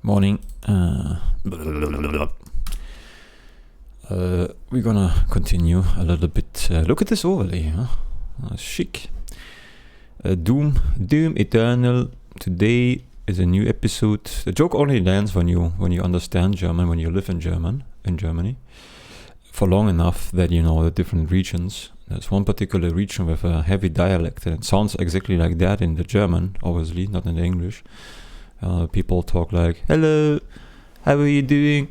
Morning. We're gonna continue a little bit. Look at this overlay, huh? Chic. Doom Eternal. Today is a new episode. The joke only lands when you understand German, when you live in Germany, for long enough that you know the different regions. There's one particular region with a heavy dialect, and it sounds exactly like that in the German, obviously, not in the English. People talk like, "Hello, how are you doing?"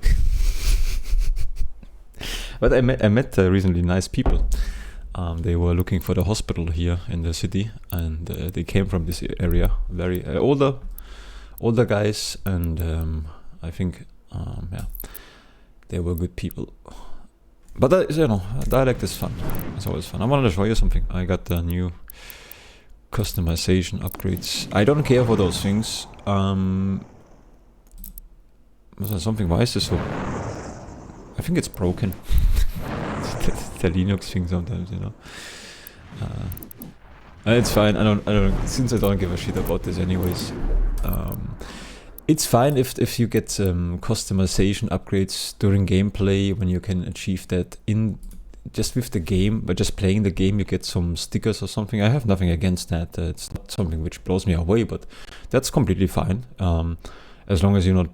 But I met recently nice people. They were looking for the hospital here in the city, and they came from this area. Very older guys, and I think, they were good people. But dialect is fun. It's always fun. I wanted to show you something. I got the new customization upgrades. I don't care for those things. Was there something? Why is this so? I think it's broken. the Linux thing sometimes, you know. It's fine. I don't. Since I don't give a shit about this, anyways. It's fine if you get customization upgrades during gameplay when you can achieve that in just with the game, but just playing the game you get some stickers or something. I have nothing against that. It's not something which blows me away, but that's completely fine. As long as you're not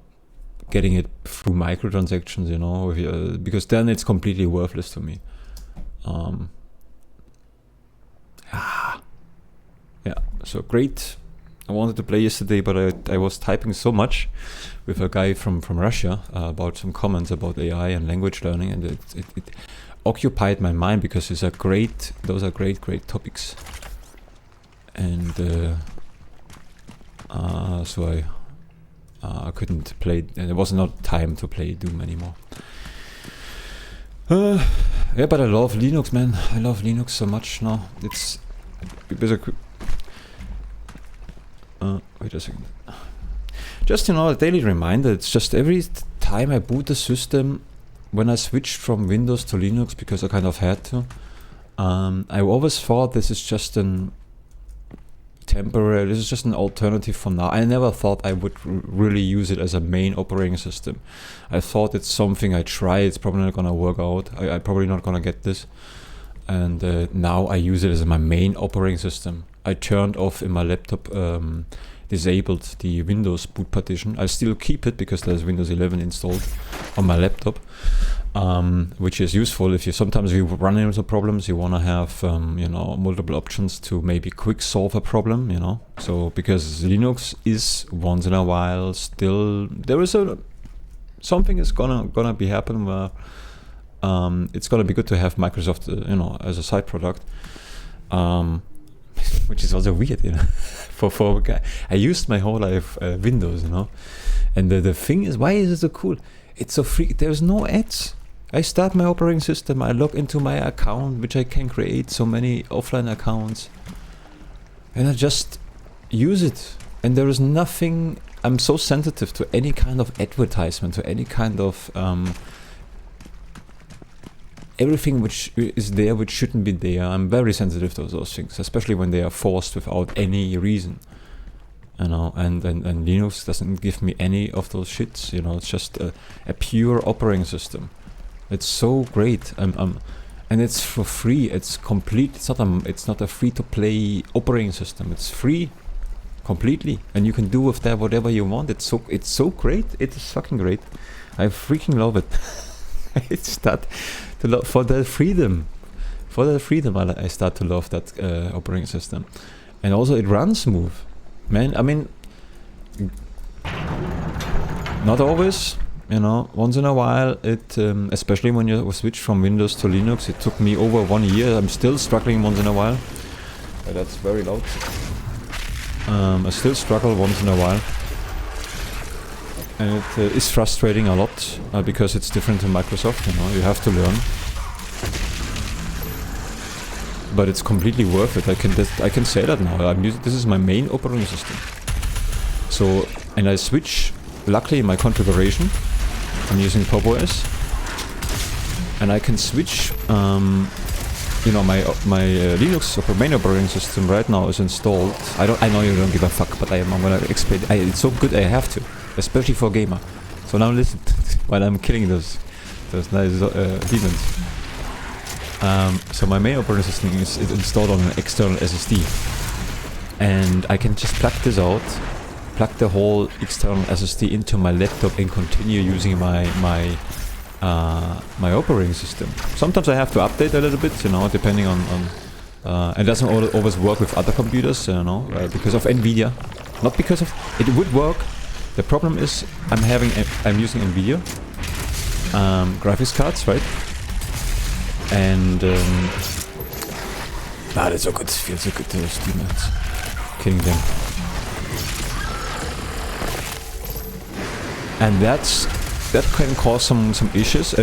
getting it through microtransactions, you know, because then it's completely worthless to me. Yeah, so great. I wanted to play yesterday, but I was typing so much with a guy from Russia about some comments about AI and language learning, and it occupied my mind because those are great topics. And so I couldn't play, and there was not time to play Doom anymore. Yeah, but I love Linux, man. I love Linux so much now. It's wait a second. Just, you know, a daily reminder. It's just every time I boot the system, when I switched from Windows to Linux, because I kind of had to, I always thought this is just an alternative for now. I never thought I would really use it as a main operating system. I thought it's something I try, it's probably not gonna work out. I'm probably not gonna get this. And now I use it as my main operating system. I turned off in my laptop, disabled the Windows boot partition. I still keep it because there's Windows 11 installed on my laptop, which is useful if sometimes you run into problems. You want to have multiple options to maybe quick solve a problem. You know, so because Linux is once in a while still there is something is gonna be happen where it's gonna be good to have Microsoft as a side product. Which is also weird, you know. for a guy, I used my whole life Windows, you know, and the thing is, why is it so cool? It's so free. There's no ads. I start my operating system. I log into my account, which I can create so many offline accounts, and I just use it. And there is nothing. I'm so sensitive to any kind of advertisement, to any kind of everything which is there which shouldn't be there. I'm very sensitive to those things, especially when they are forced without any reason, you know. And Linux doesn't give me any of those shits, you know. It's just a pure operating system. It's so great. And it's for free. It's complete. It's not a free to play operating system. It's free completely, and you can do with that whatever you want. It's so great. It is fucking great. I freaking love it. It's that. For the freedom, I start to love that operating system, and also it runs smooth, man. I mean, not always, you know. Once in a while, it especially when you switch from Windows to Linux, it took me over 1 year. I'm still struggling once in a while. That's very loud. I still struggle once in a while, and it is frustrating a lot because it's different to Microsoft. You know, you have to learn, but it's completely worth it. I can say that now. This is my main operating system. So, and I switch. Luckily, in my configuration, I'm using Pop! OS, and I can switch you know, my Linux main operating system right now is installed. I know you don't give a fuck, but I'm gonna explain. It's so good I have to, especially for a gamer. So now listen, while I'm killing those nice demons. So my main operating system is installed on an external SSD, and I can just plug this out, plug the whole external SSD into my laptop, and continue using my operating system. Sometimes I have to update a little bit, you know, depending on it doesn't always work with other computers, you know, because of NVIDIA. Not because of it would work. The problem is I'm using NVIDIA graphics cards, right? And that's so good. It feels so good to those demons. Killing them. And that can cause some issues.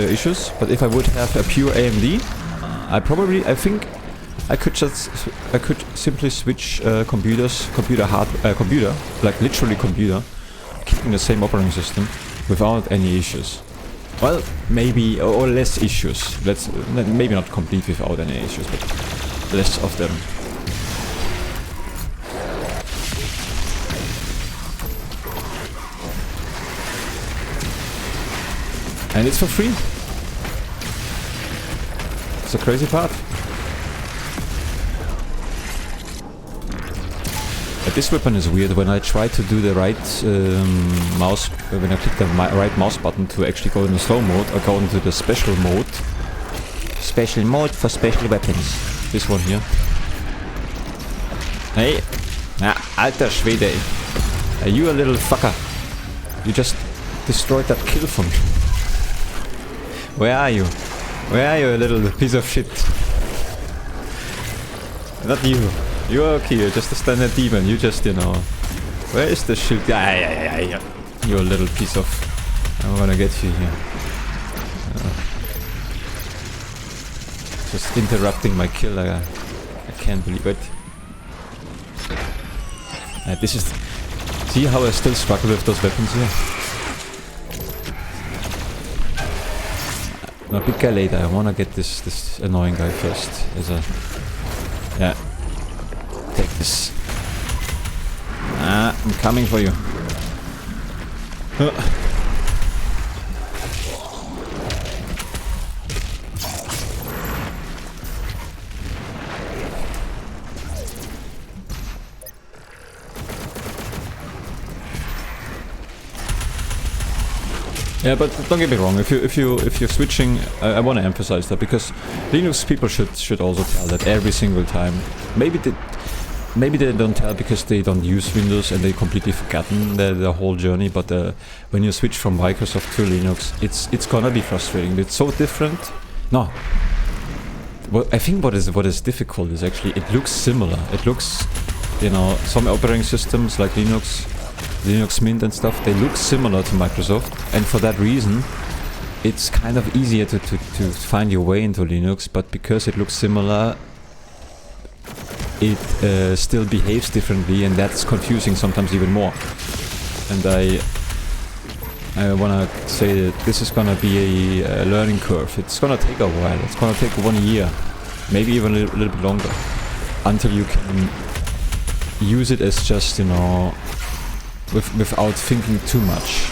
But if I would have a pure AMD, I think I could simply switch computer, like literally computer, keeping the same operating system without any issues. Well, maybe or less issues. Maybe not complete without any issues, but less of them. And it's for free. It's a crazy part. But this weapon is weird. When I try to do the right mouse, when I click the right mouse button to actually go into slow mode, or go into the special mode. Special mode for special weapons. This one here. Hey! Alter Schwede, ey. Hey, you a little fucker. You just destroyed that kill for me. Where are you? Where are you, little piece of shit? Not you. You're okay, you're just a standard demon. You just, you know... Where is the shield? Yeah. You a little piece of... I'm gonna get you here. Just interrupting my kill. I can't believe it. This is... See how I still struggle with those weapons here? No, big guy later. I wanna get this annoying guy first. Yeah. Take this. I'm coming for you. Yeah, but don't get me wrong. If you're switching, I want to emphasize that, because Linux people should also tell that every single time. Maybe they don't tell because they don't use Windows and they completely forgotten the whole journey. But when you switch from Microsoft to Linux, it's gonna be frustrating. It's so different. No. Well, I think what is difficult is actually it looks similar. It looks, you know, some operating systems like Linux Mint and stuff, they look similar to Microsoft, and for that reason it's kind of easier to find your way into Linux, but because it looks similar, it still behaves differently, and that's confusing sometimes even more. And I wanna say that this is gonna be a learning curve. It's gonna take a while. It's gonna take 1 year, maybe even a little bit longer, until you can use it as just, you know, without thinking too much.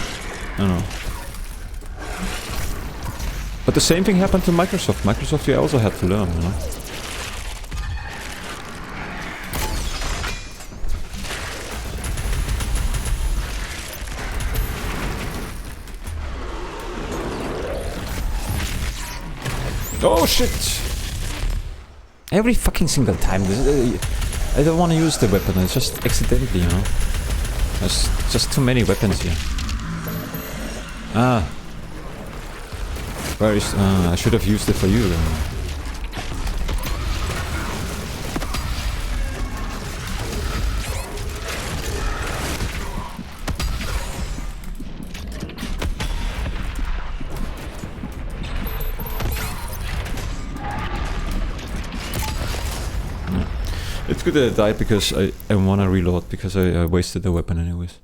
I don't know. But the same thing happened to Microsoft. Microsoft, you also had to learn, you know. Oh shit! Every fucking single time. I don't want to use the weapon, it's just accidentally, you know. There's just too many weapons here. Where is... I should have used it for you then. It's good that I died because I want to reload, because I wasted the weapon anyways.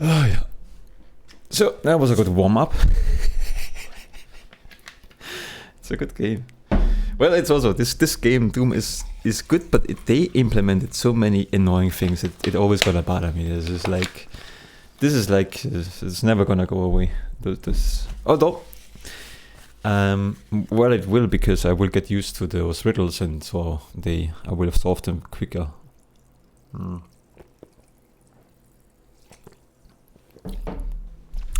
Oh yeah. So that was a good warm-up. a good game. Well, it's also this game Doom is good, but they implemented so many annoying things. It always gonna bother me. It's never gonna go away. Although, well, it will, because I will get used to those riddles, and so I will have solved them quicker.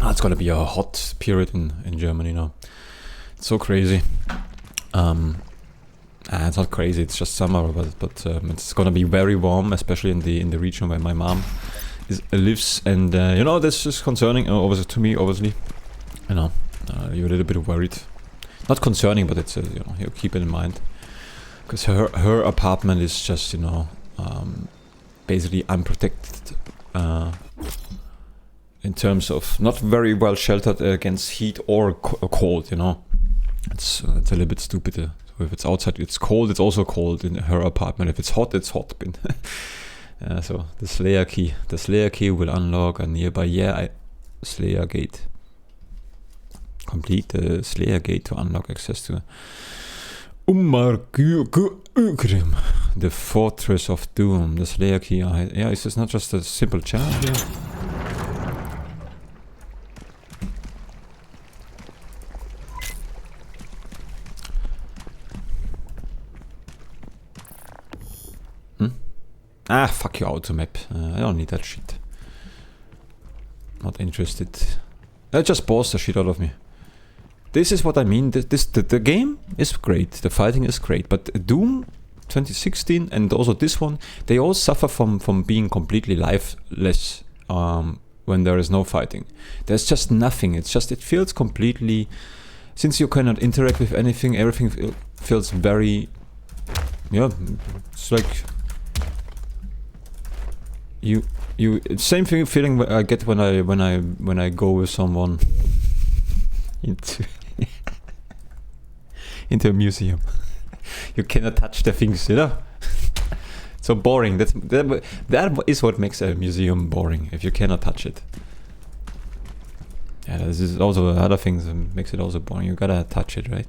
It's gonna be a hot period in Germany now. It's so crazy. It's not crazy. It's just summer, but it's gonna be very warm, especially in the region where my mom lives, and this is concerning. Obviously, to me, obviously, you're a little bit worried. Not concerning, but it's you keep it in mind, because her apartment is just basically unprotected. In terms of not very well sheltered against heat or cold, it's a little bit stupid. So if it's outside, it's cold. It's also cold in her apartment. If it's hot, it's hot. So the Slayer key will unlock a nearby Slayer gate. Complete the Slayer gate to unlock access to Umargrim, the fortress of doom. The Slayer key. Is this not just a simple challenge here? Fuck your automap. I don't need that shit. Not interested. That just bores the shit out of me. This is what I mean. The game is great. The fighting is great. But Doom 2016 and also this one, they all suffer from being completely lifeless when there is no fighting. There's just nothing. It feels completely... Since you cannot interact with anything, everything feels very... it's like... same feeling I get when I go with someone into a museum. You cannot touch the things, So boring. That is what makes a museum boring, if you cannot touch it. Yeah, this is also other things that makes it also boring. You gotta touch it, right?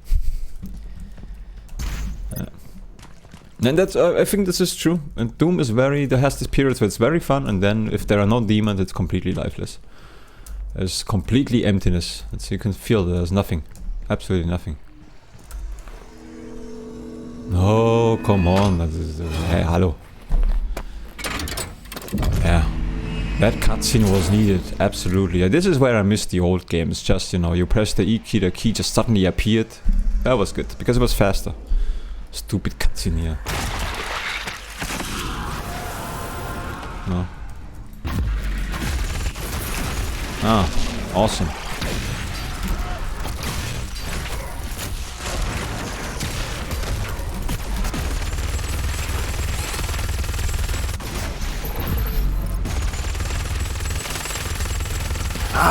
And that's I think this is true. And Doom is there has this period where it's very fun, and then if there are no demons, it's completely lifeless. There's completely emptiness. You can feel there's nothing. Absolutely nothing. No, come on. Hey, hello. Yeah. That cutscene was needed, absolutely. This is where I missed the old games. Just, you press the E key, the key just suddenly appeared. That was good, because it was faster. Stupid cutscene here. No. Awesome.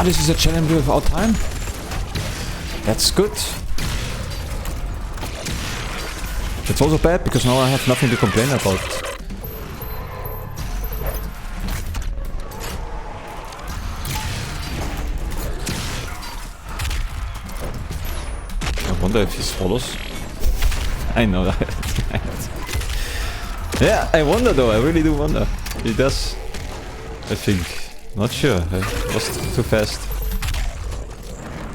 This is a challenge without time. That's good. It's also bad because now I have nothing to complain about. I wonder if he swallows. I know that. Yeah, I wonder though, I really do wonder. He does. I think. Not sure, it was too fast.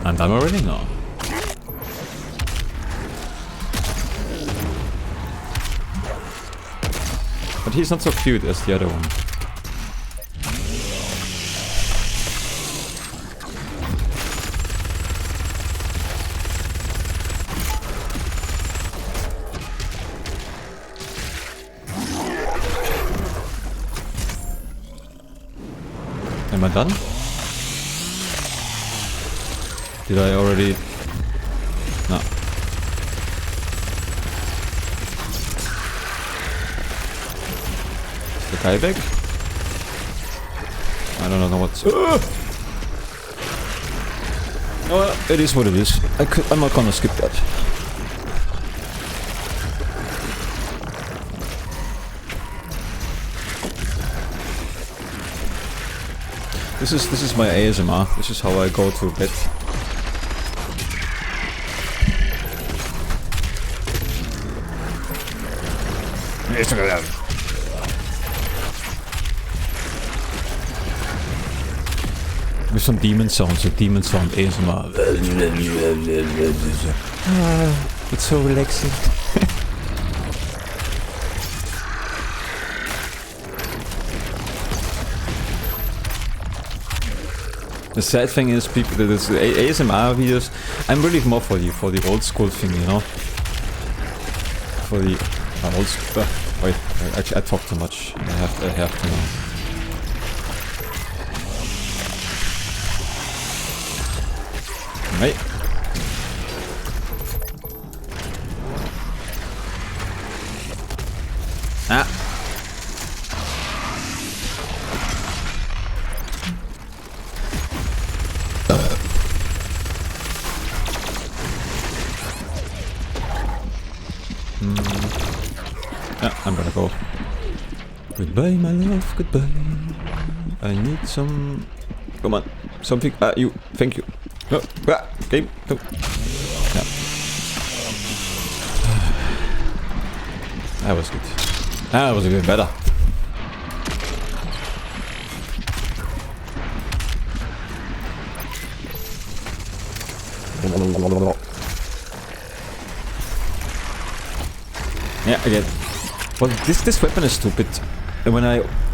I'm done already? No. But he's not so cute as the other one. Am I done? Did I already... No. Is the guy back? I don't know what's... Well, it is what it is. I'm not gonna skip that. This is my ASMR. This is how I go to bed. With some demon sounds, a demon sound ASMR. It's so relaxing. The sad thing is, people, the ASMR videos, I'm really more for the old school thing, you know. For the old school. Wait, actually, I talk too much. I have to know. Right. Ah. I'm gonna go. Goodbye, my love, goodbye. I need some... Come on. Something... you. Thank you. No. Game. No. Yeah. That was good. That was even better. Yeah, again. Well, this weapon is stupid. When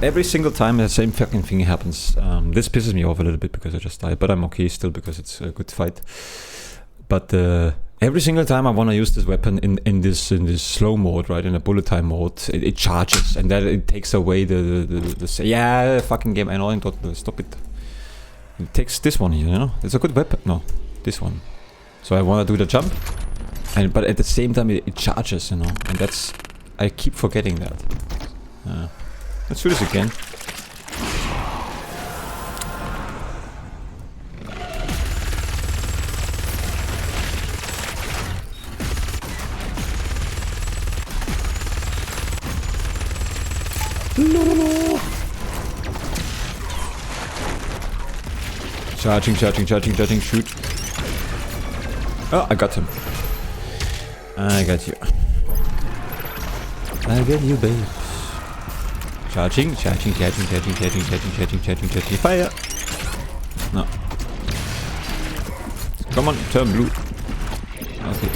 every single time the same fucking thing happens, this pisses me off a little bit because I just died, but I'm okay still because it's a good fight. But every single time I want to use this weapon in this slow mode, right, in a bullet time mode, it charges, and then it takes away the yeah, fucking game. I know, stop it. It takes this one here, you know. It's a good weapon. No, this one. So I want to do the jump, but at the same time it charges, you know, and that's, I keep forgetting that. Let's do this again. No. Charging, shoot. Oh, I got him. I got you. I get you, babe. Charging. Fire! No. Come on, turn blue. Okay.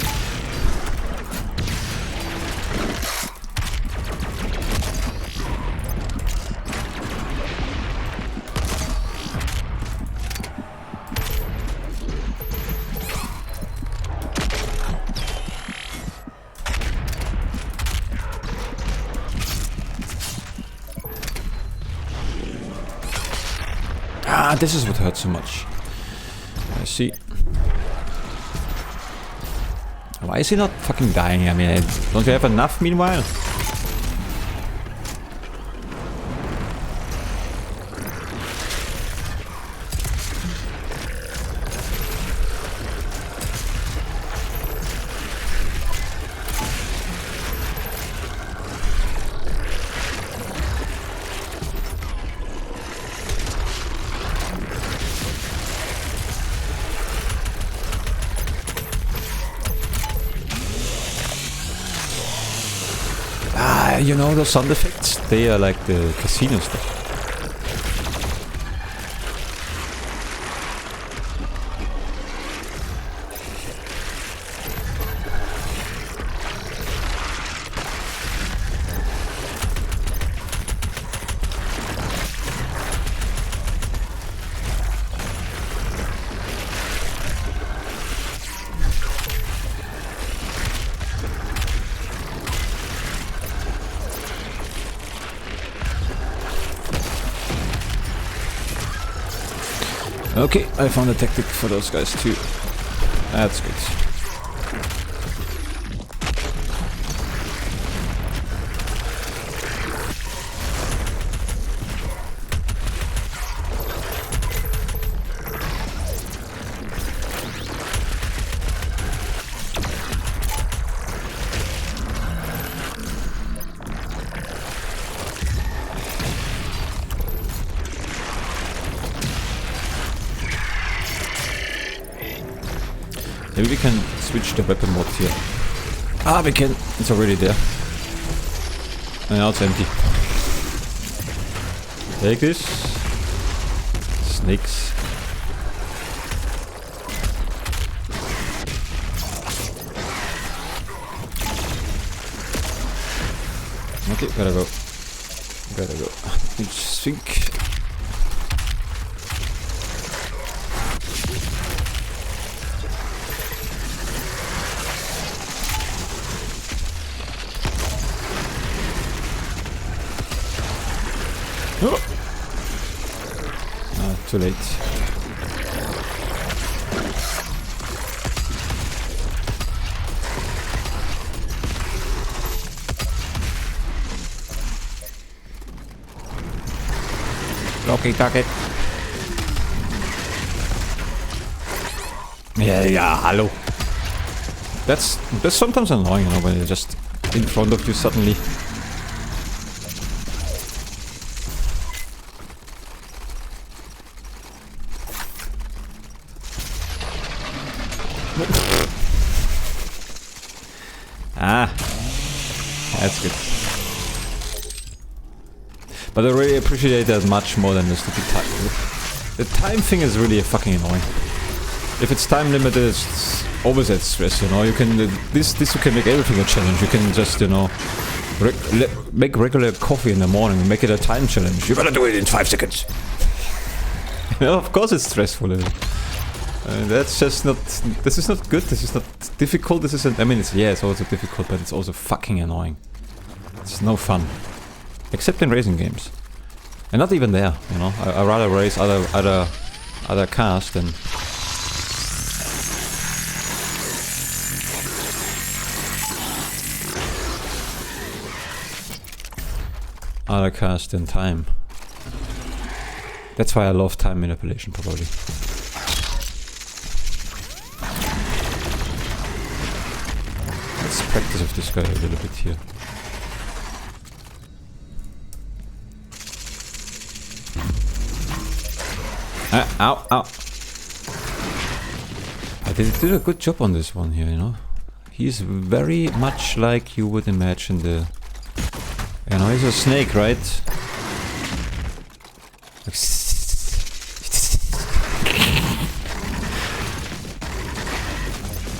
This is what hurts so much. I see. Why is he not fucking dying? I mean, don't you have enough meanwhile? You know those sound effects? They are like the casino stuff. Okay, I found a tactic for those guys too. That's good. Maybe we can switch the weapon mode here. Ah, we can. It's already there. And now it's empty. Take this. Snakes. Okay, gotta go. Gotta go. I just think. Oh. Too late. Blocking target. Yeah, hello. That's sometimes annoying, you know, when they're just in front of you suddenly. Ah, that's good. But I really appreciate that much more than the stupid time. The time thing is really fucking annoying. If it's time limited, it's always at stress, you know. You can this you can make everything a challenge. You can just, you know, make regular coffee in the morning and make it a time challenge. You gotta do it in 5 seconds. You know, of course it's stressful. That's just not. This is not good. This is not difficult. This isn't. I mean, it's also difficult, but it's also fucking annoying. It's no fun, except in racing games, and not even there. You know, I rather race other cars than. Other cars than time. That's why I love time manipulation, probably. Let's practice with this guy a little bit here. Ow, ow. I did a good job on this one here, you know. He's very much like you would imagine the... You know, he's a snake, right?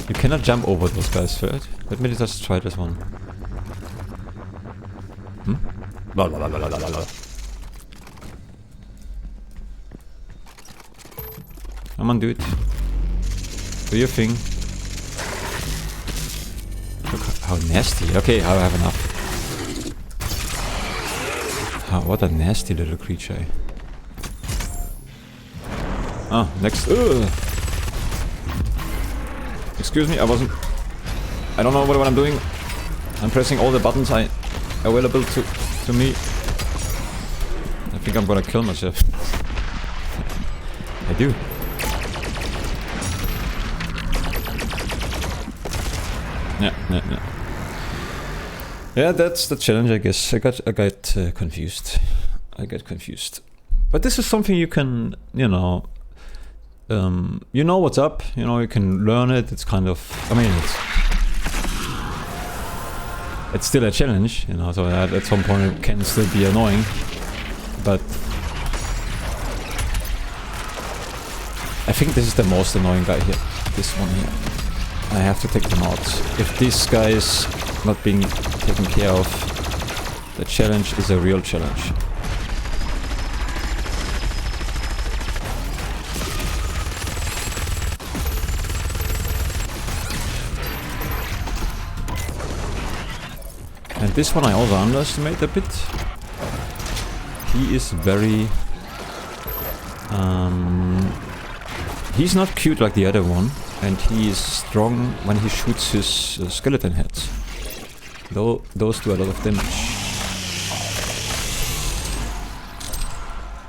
You cannot jump over those guys, right? Let me just try this one. La la la la la la la. Come on, do it. Do your thing. Look how nasty. Okay, I have enough. Oh, what a nasty little creature. Ah, next. Excuse me, I don't know what I'm doing. I'm pressing all the buttons available to me. I think I'm gonna kill myself. I do. Yeah. Yeah, that's the challenge, I guess. I got confused. I get confused. But this is something you can, you know what's up. You know, you can learn it. It's kind of, I mean, it's still a challenge, you know. So at some point it can still be annoying. But I think this is the most annoying guy here. This one here. I have to take them out. If this guy is not being taken care of, the challenge is a real challenge. And this one I also underestimate a bit. He is very... he's not cute like the other one. And he is strong when he shoots his skeleton heads. Though those do a lot of damage.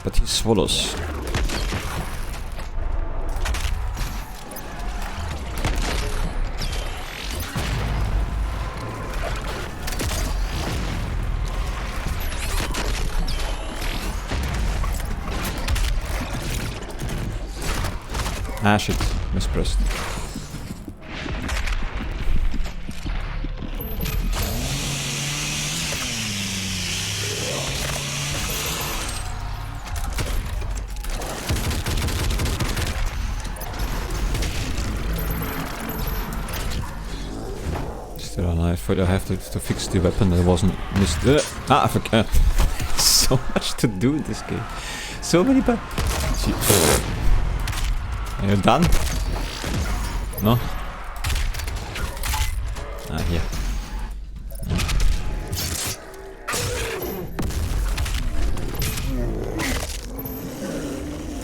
But he swallows. Ah shit, mispressed. I thought I have to fix the weapon that wasn't missed. I forgot. So much to do in this game. So many Are you done? No? Ah, here.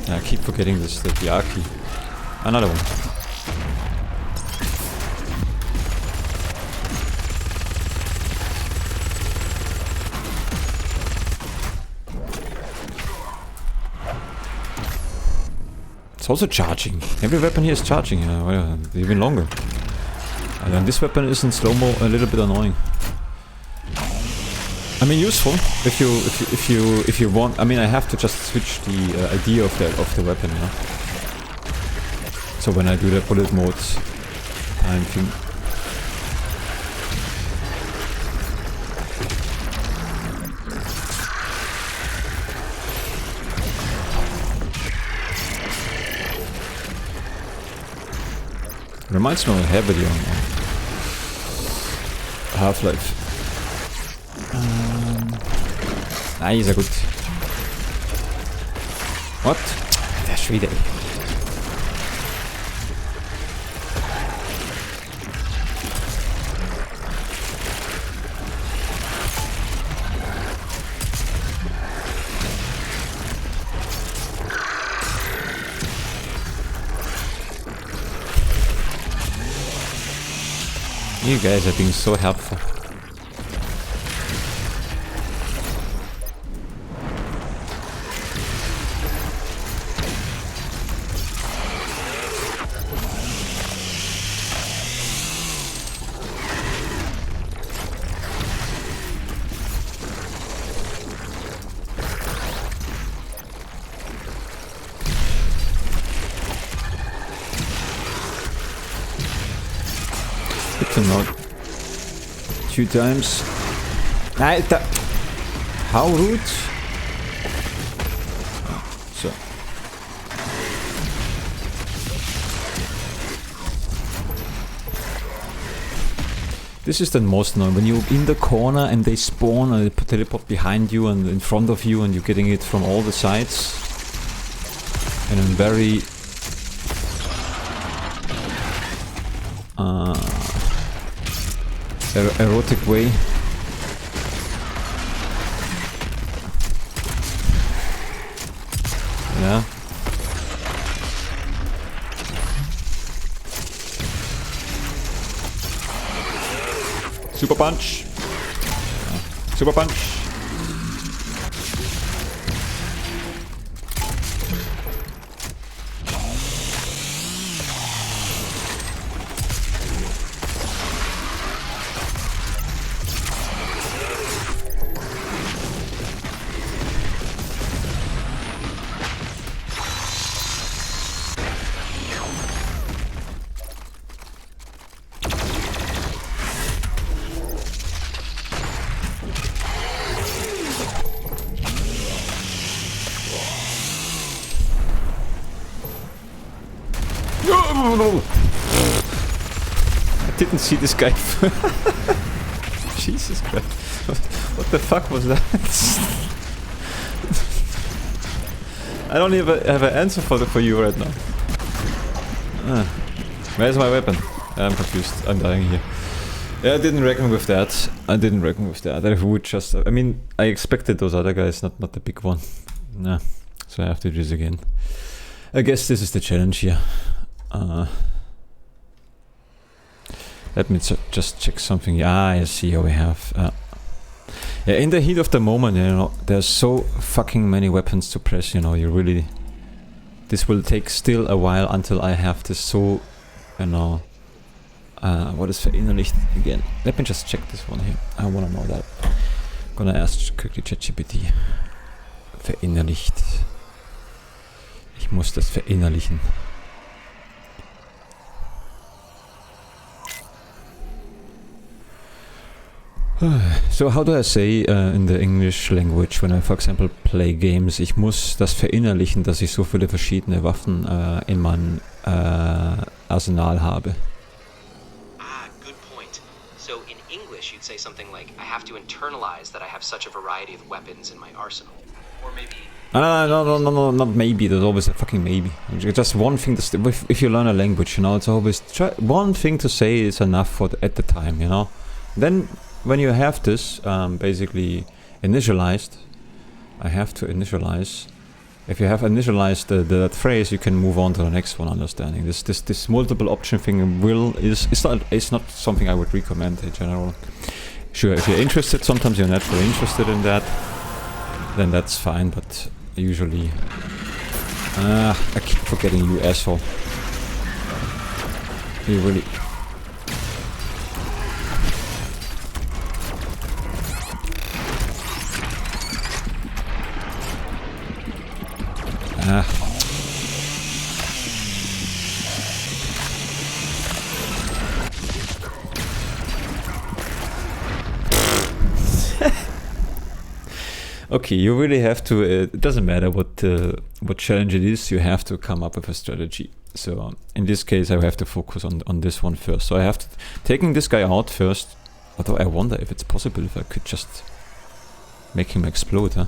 I keep forgetting this, the R key. Another one. It's also charging. Every weapon here is charging, well, even longer. And then this weapon is in slow-mo, a little bit annoying. I mean, useful if you want. I mean, I have to just switch the idea of the weapon, you know. So when I do the bullet modes, time thing. Reminds me heavily on Half-Life. Ist ja gut. What? Der Schwede. You guys have been so helpful. Not 2 times. Alter! How rude! So. This is the most annoying, when you're in the corner and they spawn and they teleport behind you and in front of you and you're getting it from all the sides. And in very erotic way. Yeah. Super punch. Super punch. I didn't see this guy. Jesus Christ. What the fuck was that? I don't even have an answer for you right now. Where's my weapon? I'm confused. I'm dying here. Yeah, I didn't reckon with that. I would just... I mean, I expected those other guys, not the big one. Nah. So I have to do this again. I guess this is the challenge here. Let me just check something. I see how we have. Yeah, in the heat of the moment, you know, there's so fucking many weapons to press. You know, you really. This will take still a while until I have this. So, you know, what is verinnerlicht again? Let me just check this one here. I wanna know that. I'm gonna ask quickly ChatGPT. Verinnerlicht. Ich muss das verinnerlichen. So how do I say in the English language when I, for example, play games? Ich muss das verinnerlichen, dass ich so viele verschiedene Waffen in meinem Arsenal habe. Ah, good point. So in say something like, I have to internalize that I have such a variety of weapons in my arsenal. Or maybe... No, not maybe. There's always a fucking maybe. Just one thing to if you learn a language, you know, it's always one thing to say is enough for at the time, you know. Then when you have this basically initialized, I have to initialize. If you have initialized that phrase, you can move on to the next one. Understanding this multiple option thing is not something I would recommend in general. Sure, if you're interested, sometimes you're naturally interested in that, then that's fine. But usually, I keep forgetting you, asshole. You really. Okay, you really have to. It doesn't matter what challenge it is. You have to come up with a strategy. So in this case, I have to focus on this one first. So I have to taking this guy out first. Although I wonder if it's possible if I could just make him explode. Huh?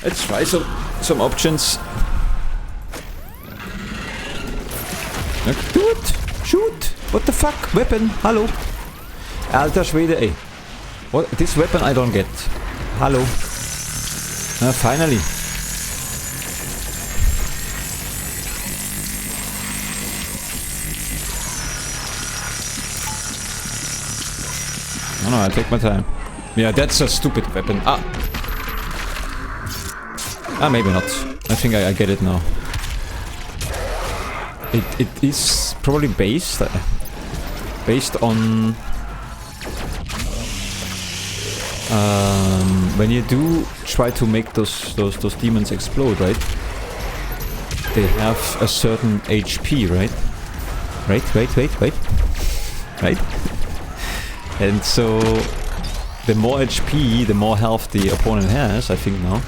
Let's try some options. Do it! Shoot! What the fuck? Weapon! Hallo! Alter Schwede, ey. What? This weapon I don't get. Hallo. Finally. No, I take my time. Yeah, that's a stupid weapon. Maybe not. I think I get it now. It is probably based on when you do try to make those demons explode, right? They have a certain HP, right? Right? And so the more HP, the more health the opponent has, I think now.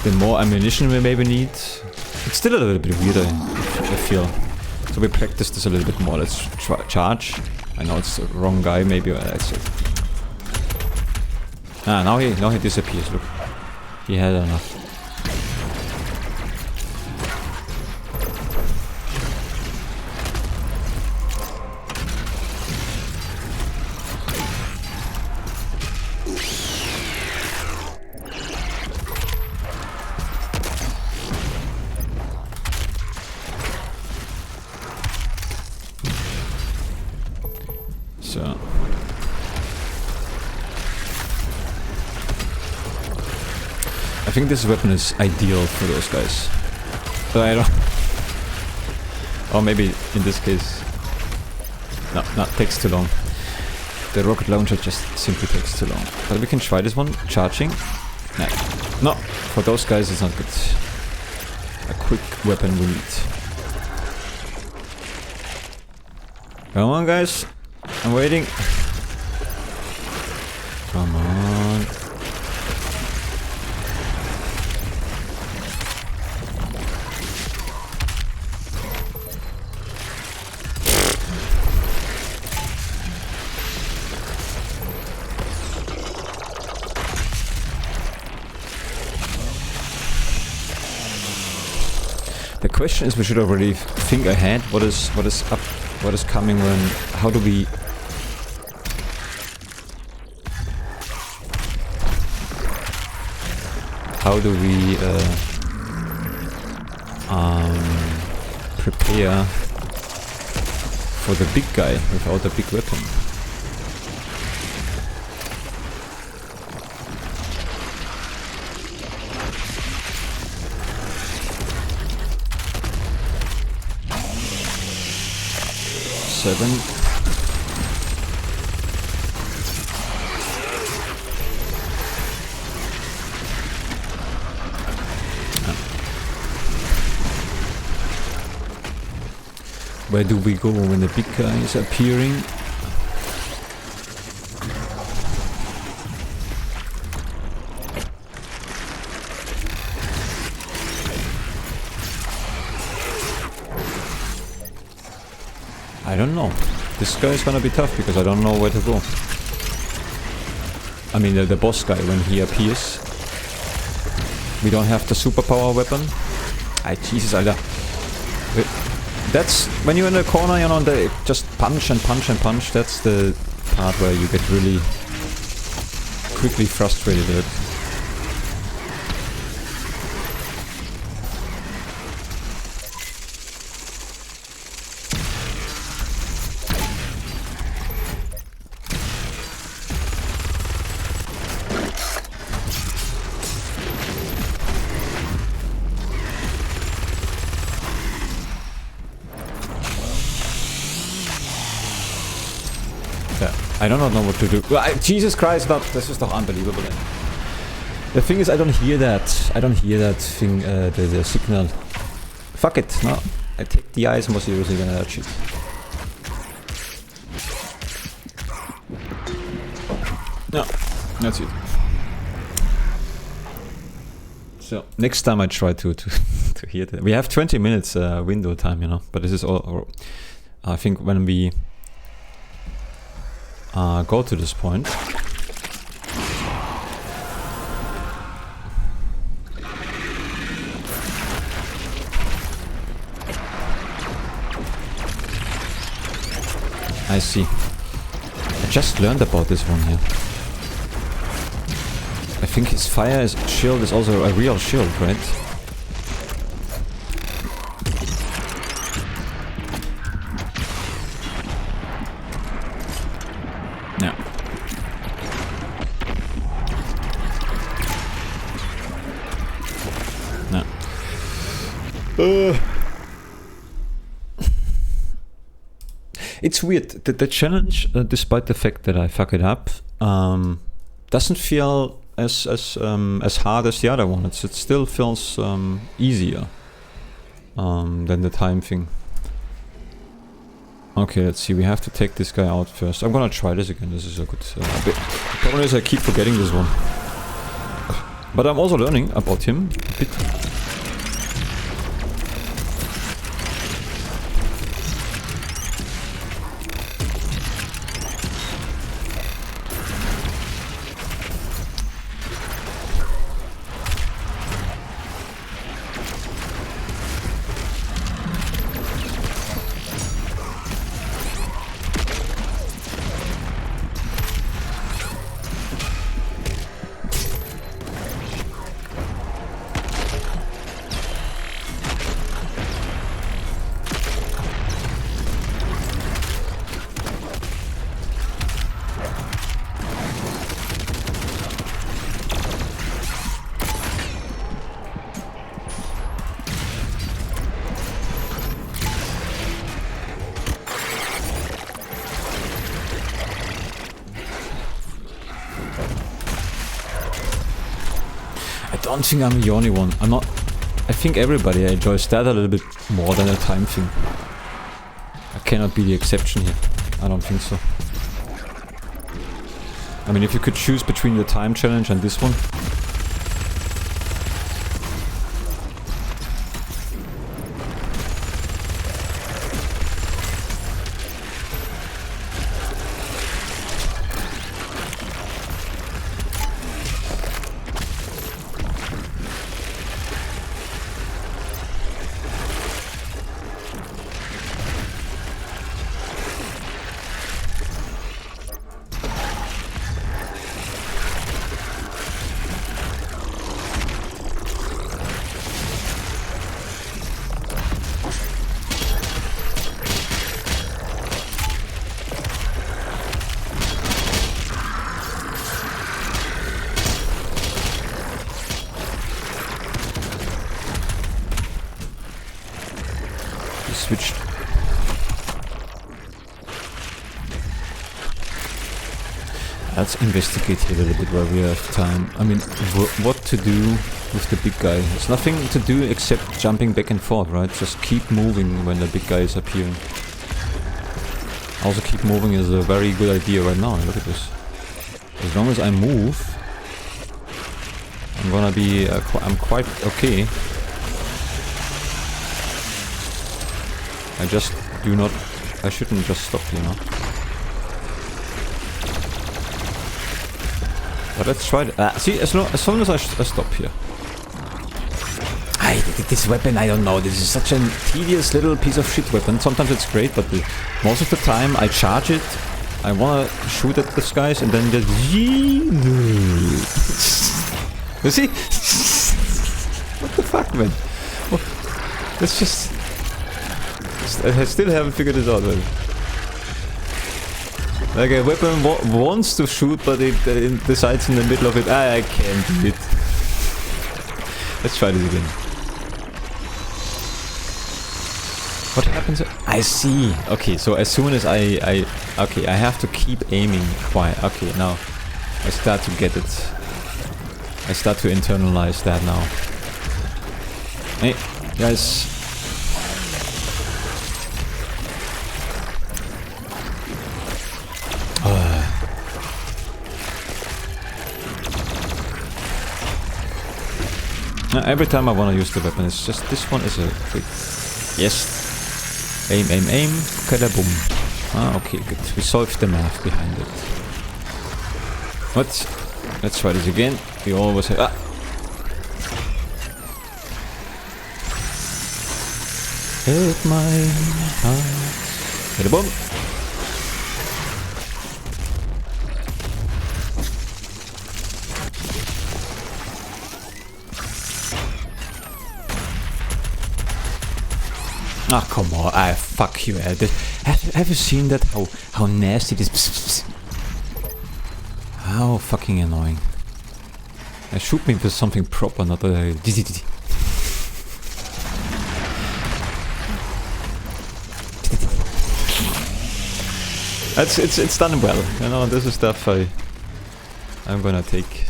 The more ammunition we maybe need. It's still a little bit weird, I feel. So we practice this a little bit more. Let's try charge. I know it's the wrong guy, maybe that's it. Now he disappears, look. He had enough. I think this weapon is ideal for those guys. But I don't... Or maybe in this case... No, it takes too long. The rocket launcher just simply takes too long. But we can try this one. Charging. Nah. No, for those guys it's not good. A quick weapon we need. Come on guys. I'm waiting. Come on. The question is, we should already think ahead. What is up? What is coming? When? How do we? Prepare for the big guy without a big weapon? Where do we go when the big guy is appearing? I don't know. This guy is gonna be tough because I don't know where to go. I mean, the boss guy, when he appears. We don't have the superpower weapon. Jesus, Alter. That's when you're in the corner, you know, they just punch and punch and punch. That's the part where you get really quickly frustrated with it. I do not know what to do. Jesus Christ, das ist doch unbelievable. The thing is, I don't hear that. I don't hear that thing, the signal. Fuck it, no. I take the eyes more seriously than that shit. No, that's it. So, next time I try to hear that. We have 20 minutes window time, you know, but this is all... I think when we... go to this point. I see. I just learned about this one here. I think his fire shield is also a real shield, right? It's weird. The challenge, despite the fact that I fuck it up, doesn't feel as hard as the other one. It still feels easier than the time thing. Okay, let's see. We have to take this guy out first. I'm gonna try this again. This is a good bit. The problem is I keep forgetting this one. But I'm also learning about him a bit. I don't think I'm the only one. I'm not... I think everybody enjoys that a little bit more than a time thing. I cannot be the exception here. I don't think so. I mean, if you could choose between the time challenge and this one... Switched. Let's investigate here a little bit while we have time. I mean, what to do with the big guy? There's nothing to do except jumping back and forth, right? Just keep moving when the big guy is appearing. Also, keep moving is a very good idea right now. Look at this. As long as I move, I'm gonna be... I'm quite okay. I just do not I shouldn't just stop, you know. But let's try it. See, as long as I stop here. This weapon, I don't know. This is such a tedious little piece of shit weapon. Sometimes it's great, but most of the time I charge it. I wanna shoot at the guys and then just... You see? What the fuck, man? It's just... I still haven't figured it out, man. Like a weapon wants to shoot, but it decides in the middle of it, I can't do it. Let's try this again. What happens? I see. Okay, so as soon as okay, I have to keep aiming quiet. Okay, now I start to get it. I start to internalize that now. Hey, guys. Every time I want to use the weapon, it's just this one is a quick... Yes. Aim, aim, aim. Kada-boom. Ah, okay, good. We solved the math behind it. What? Let's try this again. We always have... Ah! Hit my heart. Kada-boom. Ah, oh, come on. Ah, fuck you, Ed. Have you seen that? How nasty this... How fucking annoying. Shoot me with something proper, not a... It's done well. You know, this is stuff I'm gonna take.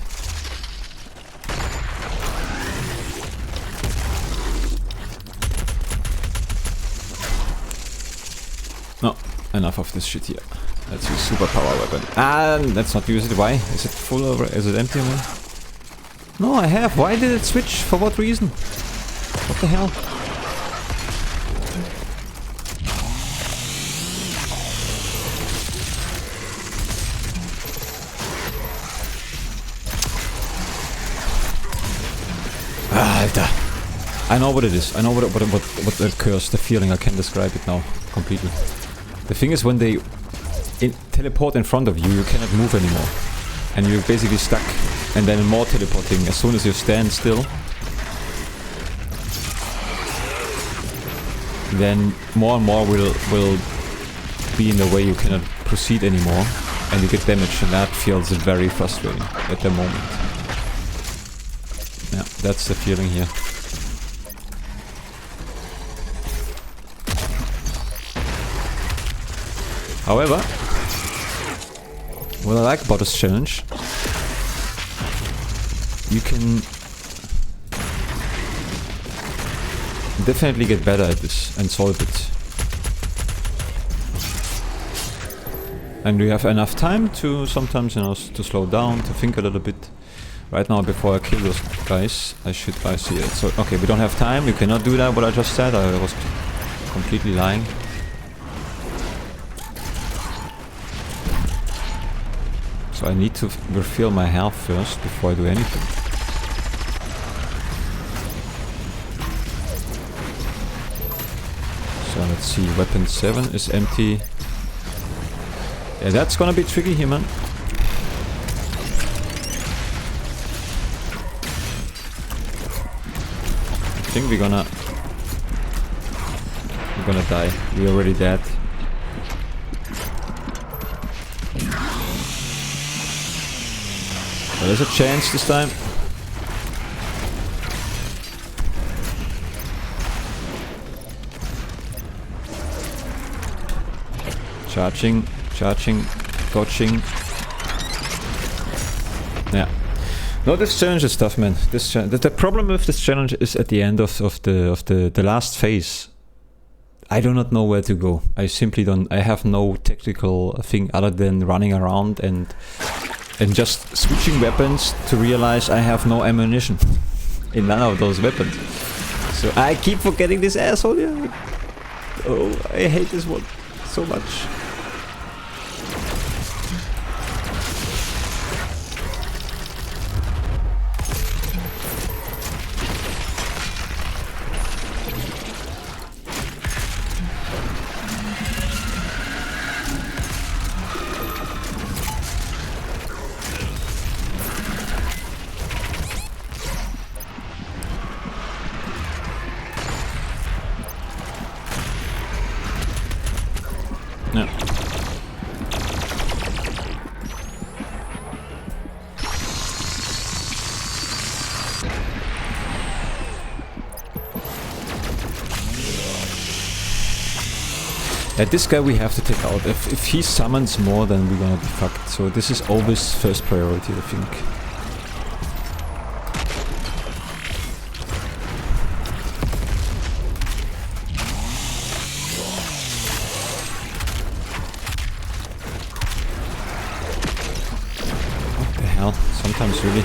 No, enough of this shit here. Let's use superpower weapon. And let's not use it. Why? Is it full or is it empty? No, I have. Why did it switch? For what reason? What the hell? Ah, Alter. I know what it is. I know what the curse, the feeling. I can describe it now completely. The thing is, when they teleport in front of you, you cannot move anymore. And you're basically stuck. And then more teleporting. As soon as you stand still, then more and more will be in the way. You cannot proceed anymore. And you get damaged, and that feels very frustrating at the moment. Yeah, that's the feeling here. However, what I like about this challenge, you can definitely get better at this and solve it. And we have enough time to sometimes, you know, to slow down, to think a little bit. Right now, before I kill those guys, I see it. So, okay, we don't have time, you cannot do that, what I just said, I was completely lying. So I need to refill my health first before I do anything. So let's see, weapon 7 is empty. Yeah, that's gonna be tricky here, man. I think we're gonna die. We're already dead. There's a chance this time. Charging, dodging. Yeah. No, this challenge is tough, man. The problem with this challenge is at the end of the last phase. I do not know where to go. I simply don't. I have no tactical thing other than running around and just switching weapons to realize I have no ammunition in none of those weapons. So I keep forgetting this asshole here. Oh, I hate this one so much. Yeah, this guy we have to take out. If he summons more, then we're gonna be fucked. So this is always first priority, I think. What the hell? Sometimes really.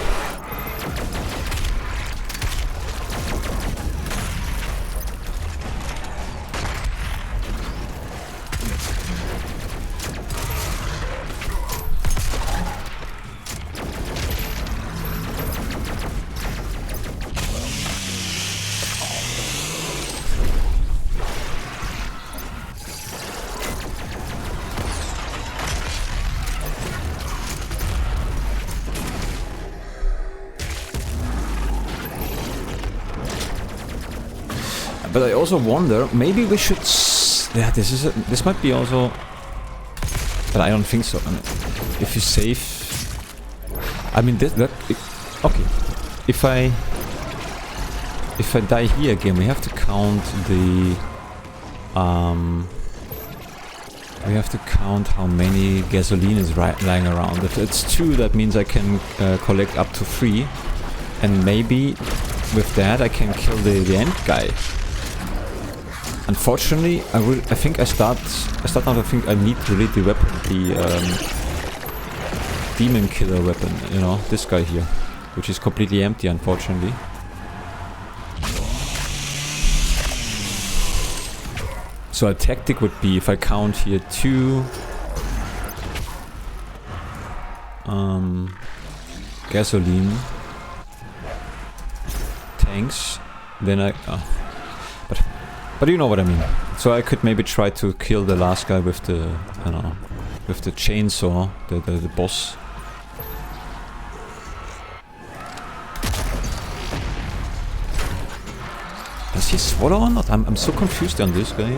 But I also wonder, maybe we should. Yeah, this might be also. But I don't think so. I mean, if you save, I mean okay. If I die here again, we have to count the. We have to count how many gasoline is lying around. If it's 2, that means I can collect up to 3, and maybe with that I can kill the end guy. Unfortunately, I think I start now to think I need really the weapon, the demon killer weapon, you know, this guy here, which is completely empty, unfortunately. So a tactic would be if I count here 2 gasoline tanks, then I. But you know what I mean. So I could maybe try to kill the last guy with the, I don't know, with the chainsaw, the boss. Does he swallow or not? I'm so confused on this guy.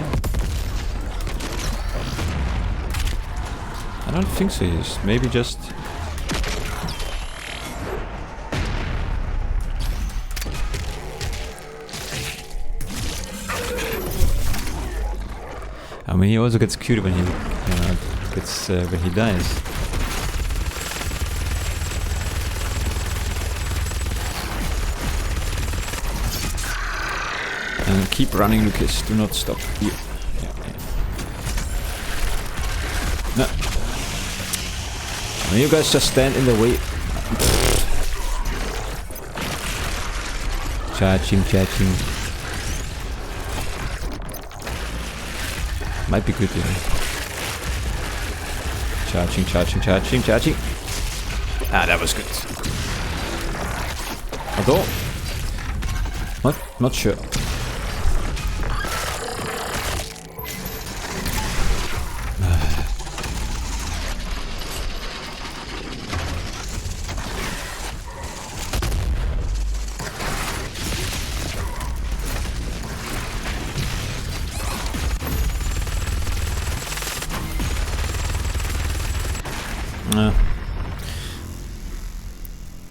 I don't think so. He's maybe just. I mean, he also gets cute when he when he dies. And keep running, Lucas. Do not stop. Here. Yeah. No. I mean, you guys just stand in the way. Charging. Might be good, yeah. Charging. Ah, that was good. Although, not sure.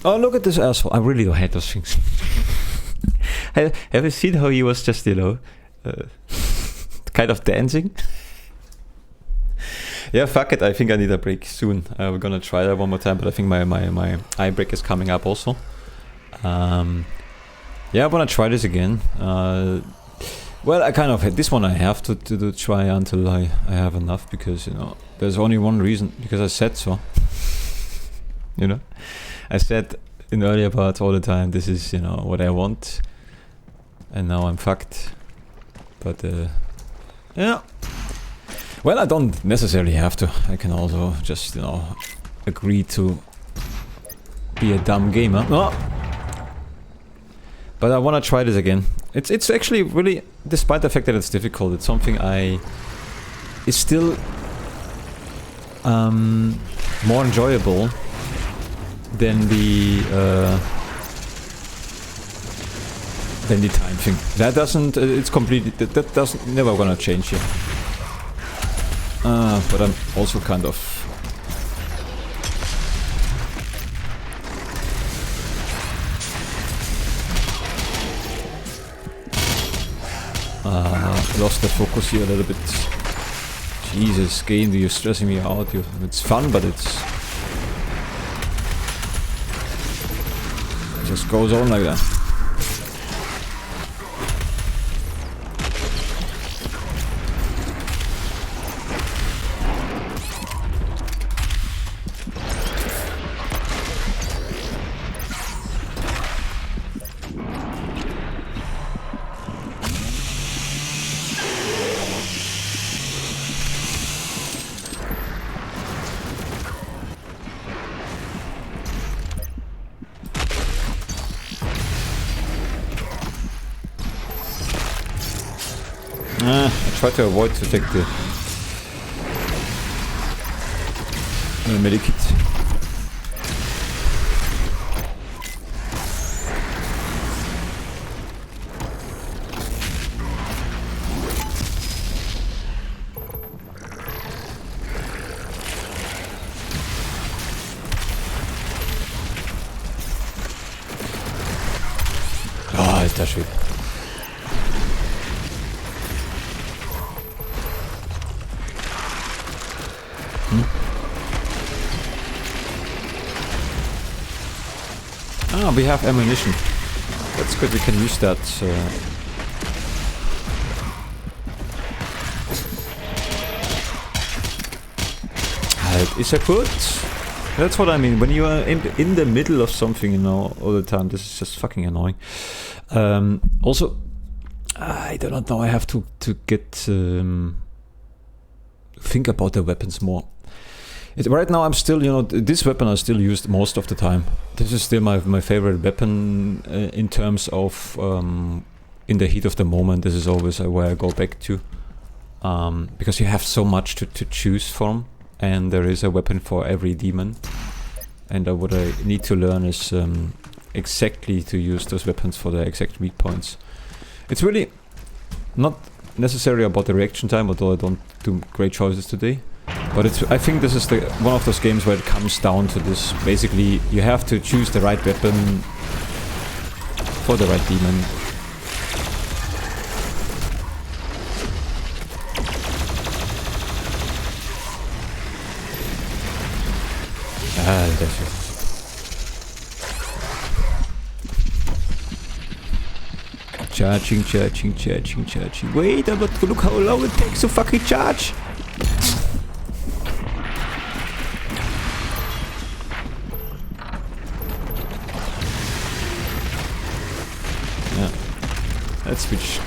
Oh, look at this asshole. I really don't hate those things. Have you seen how he was just, you know, kind of dancing? Yeah, fuck it. I think I need a break soon. We're gonna try that one more time, but I think my eye break is coming up also. Yeah, I wanna try this again. Well, I kind of had this one. I have to try until I have enough, because, you know, there's only one reason, because I said so. You know, I said in earlier parts all the time, this is, you know, what I want, and now I'm fucked. But yeah, Well, I don't necessarily have to. I can also just, you know, agree to be a dumb gamer. Oh. But I want to try this again. It's actually really, despite the fact that it's difficult, it's something is still more enjoyable than the time thing. That doesn't. It's completely. That doesn't. Never gonna change here. But I'm also kind of. Lost the focus here a little bit. Jesus, game, you're stressing me out. It's fun, but it just goes on like that. I try to avoid to take the medikit. Oh, alter Schwede. Ah, we have ammunition. That's good, we can use that. Is that good? That's what I mean. When you are in the middle of something, you know, all the time, this is just fucking annoying. Also, I do not know. I have to get think about the weapons more. Right now, I'm still, you know, this weapon I still used most of the time. This is still my favorite weapon in terms of in the heat of the moment. This is always where I go back to because you have so much to choose from, and there is a weapon for every demon. And what I need to learn is exactly to use those weapons for the exact weak points. It's really not necessarily about the reaction time, although I don't do great choices today. But I think this is one of those games where it comes down to this. Basically, you have to choose the right weapon for the right demon. Ah, that's it. Charging. Wait, look how long it takes to fucking charge. Let's switch.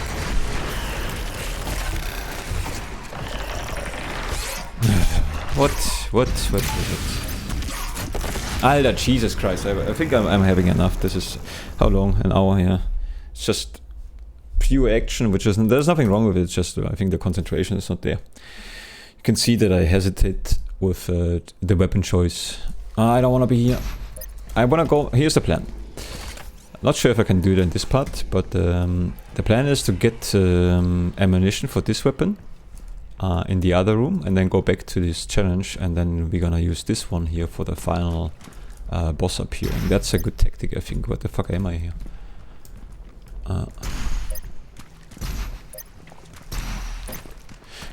What? Alter, Jesus Christ, I think I'm having enough. This is, how long? An hour, yeah. It's just pure action, which isn't, there's nothing wrong with it, it's just, I think the concentration is not there. You can see that I hesitate with the weapon choice. I don't want to be here. I want to go, here's the plan. Not sure if I can do it in this part, but the plan is to get ammunition for this weapon in the other room, and then go back to this challenge, and then we're gonna use this one here for the final boss up here. And that's a good tactic, I think. What the fuck am I here?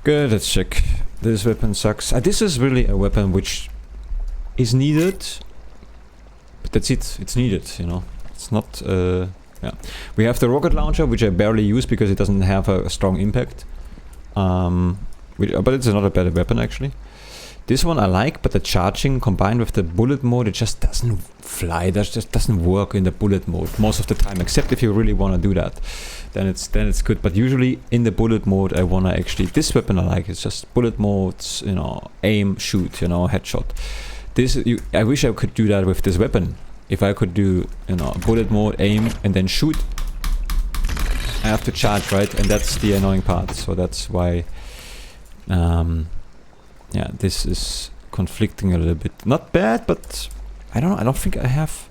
Good, let's check. This weapon sucks. This is really a weapon which is needed, but that's it. It's needed, you know. It's not, yeah. We have the rocket launcher, which I barely use because it doesn't have a strong impact. But it's not a bad weapon, actually. This one I like, but the charging combined with the bullet mode, it just doesn't fly. That just doesn't work in the bullet mode most of the time, except if you really want to do that. Then it's good. But usually in the bullet mode, I want to actually... This weapon I like. It's just bullet modes, you know, aim, shoot, you know, headshot. I wish I could do that with this weapon. If I could do, you know, bullet mode, aim, and then shoot, I have to charge, right? And that's the annoying part. So that's why... yeah, this is conflicting a little bit. Not bad, but I don't think I have...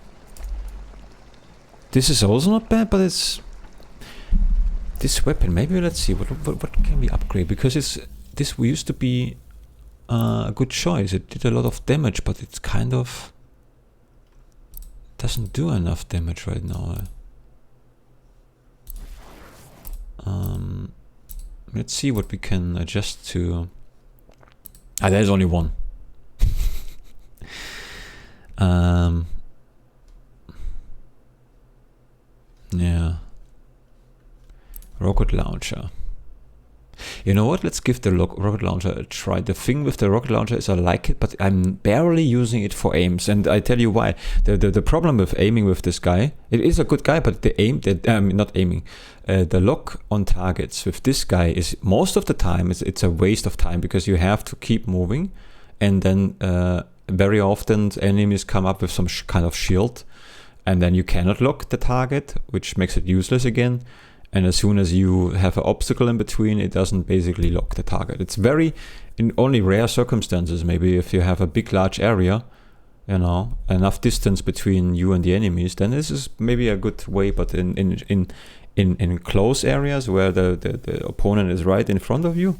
This is also not bad, but it's... This weapon, maybe let's see, what can we upgrade? Because this used to be a good choice. It did a lot of damage, but it's kind of... doesn't do enough damage right now. Let's see what we can adjust to... Ah, there's only one. Yeah. Rocket launcher. You know what? Let's give the rocket launcher a try. The thing with the rocket launcher is I like it, but I'm barely using it for aims. And I tell you why. The problem with aiming with this guy, it is a good guy, but the aim, not aiming, the lock on targets with this guy is most of the time it's a waste of time because you have to keep moving, and then very often enemies come up with some kind of shield, and then you cannot lock the target, which makes it useless again. And as soon as you have an obstacle in between, it doesn't basically lock the target. It's very, in only rare circumstances, maybe if you have a big, large area, you know, enough distance between you and the enemies, then this is maybe a good way. But in close areas where the opponent is right in front of you,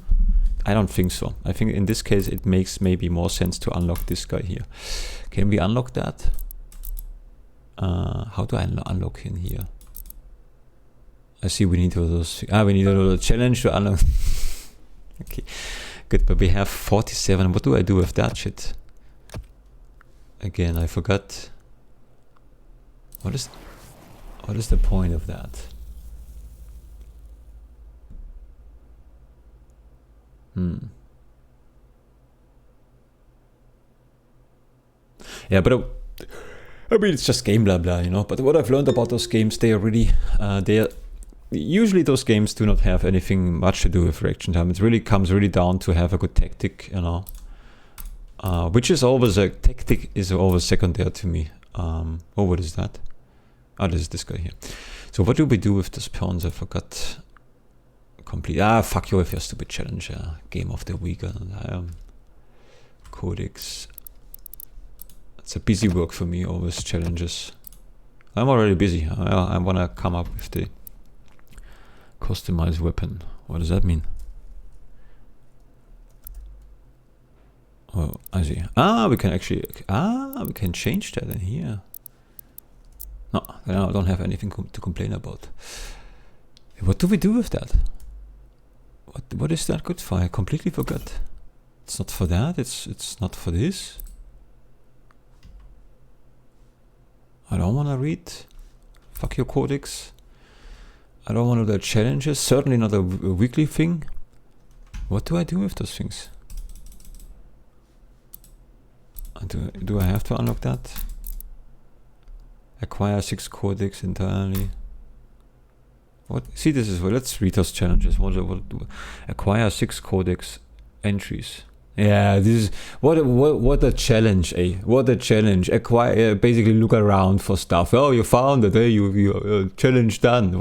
I don't think so. I think in this case, it makes maybe more sense to unlock this guy here. Can we unlock that? How do I unlock in here? I see we need those. We need a little challenge to unlock. Okay, good. But we have 47. What do I do with that shit? Again, I forgot. What is the point of that? Yeah, but I mean, it's just game blah blah, you know. But what I've learned about those games, they are really, usually those games do not have anything much to do with reaction time. It really comes down to have a good tactic, you know. Which is always tactic is always secondary to me. Oh, what is that? Oh, this is this guy here. So what do we do with the spawns? I forgot. Complete. Fuck you with your stupid challenge. Game of the week. Codex. It's a busy work for me, always challenges. I'm already busy. I want to come up with the customized weapon. What does that mean? Oh, I see. We can actually... we can change that in here. No, I don't have anything to complain about. What do we do with that? What is that good for? I completely forgot. It's not for that. It's not for this. I don't want to read. Fuck your codex. I don't want to do the challenges. Certainly not a weekly thing. What do I do with those things? Do I have to unlock that? Acquire 6 codex entirely. What? See, this is what. Let's read those challenges. What acquire 6 codex entries. Yeah, this is what a challenge, eh? What a challenge! Acquire, basically look around for stuff. Oh, you found it, eh? You challenge done.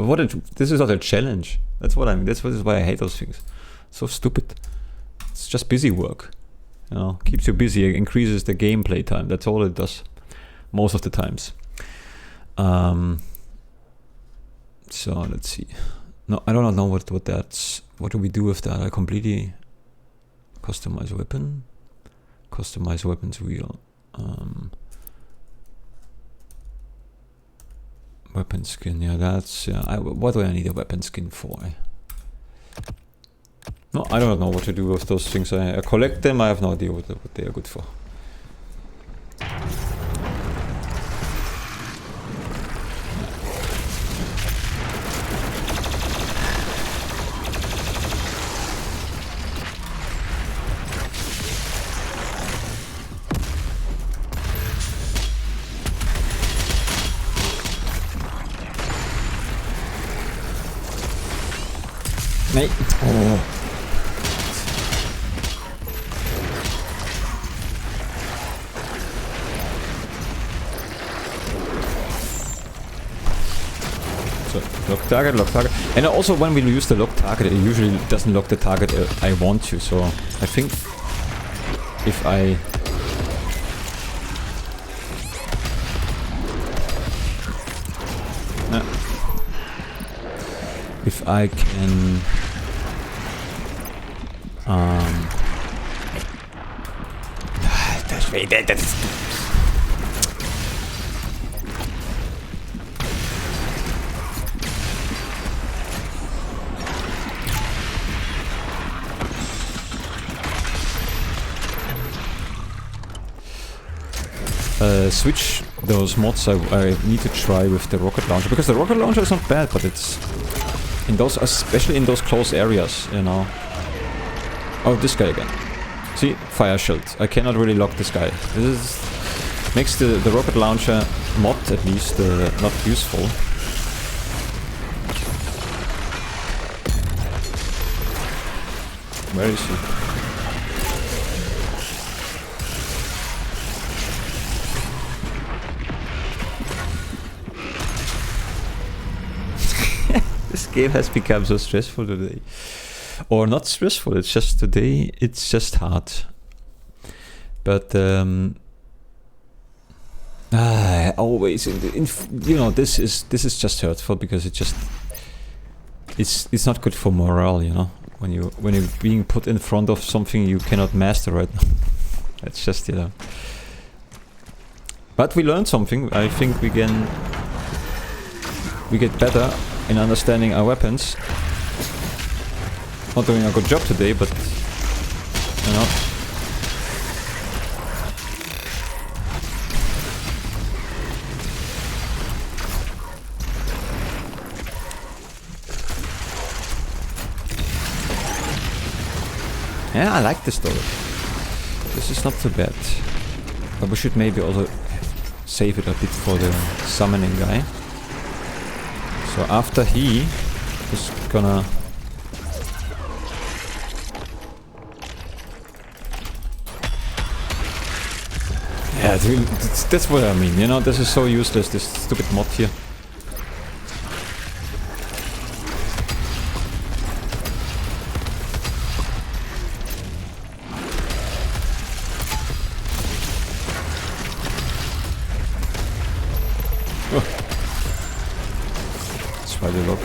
This is not a challenge. That's what I mean. This is why I hate those things. So stupid. It's just busy work. You know, keeps you busy, increases the gameplay time. That's all it does, most of the times. So let's see. No, I don't know what that's. What do we do with that? I completely. Customize weapon, customize weapons wheel, weapon skin. Yeah, that's. What do I need a weapon skin for? No, I don't know what to do with those things. I collect them. I have no idea what they are good for. Nee. Oh. So, lock target, lock target. And also when we use the lock target, it usually doesn't lock the target I want to. So I think if I... if I can... that's switch those mods I need to try with the rocket launcher, because the rocket launcher is not bad, but it's in those, especially in those close areas, you know. Oh, this guy again. See, fire shield. I cannot really lock this guy. This is, makes the rocket launcher mod at least not useful. Where is he? This game has become so stressful today. Or not stressful, it's just today, it's just hard. But, always, you know, this is just hurtful, because it just, it's not good for morale, you know, when you're being put in front of something you cannot master right now. It's just, you know. But we learned something. I think we get better in understanding our weapons. Not doing a good job today, but you know. Yeah, I like this though. This is not too bad. But we should maybe also save it a bit for the summoning guy. So after he is gonna... Yeah, that's what I mean, you know, this is so useless, this stupid mod here. Oh. That's why they look.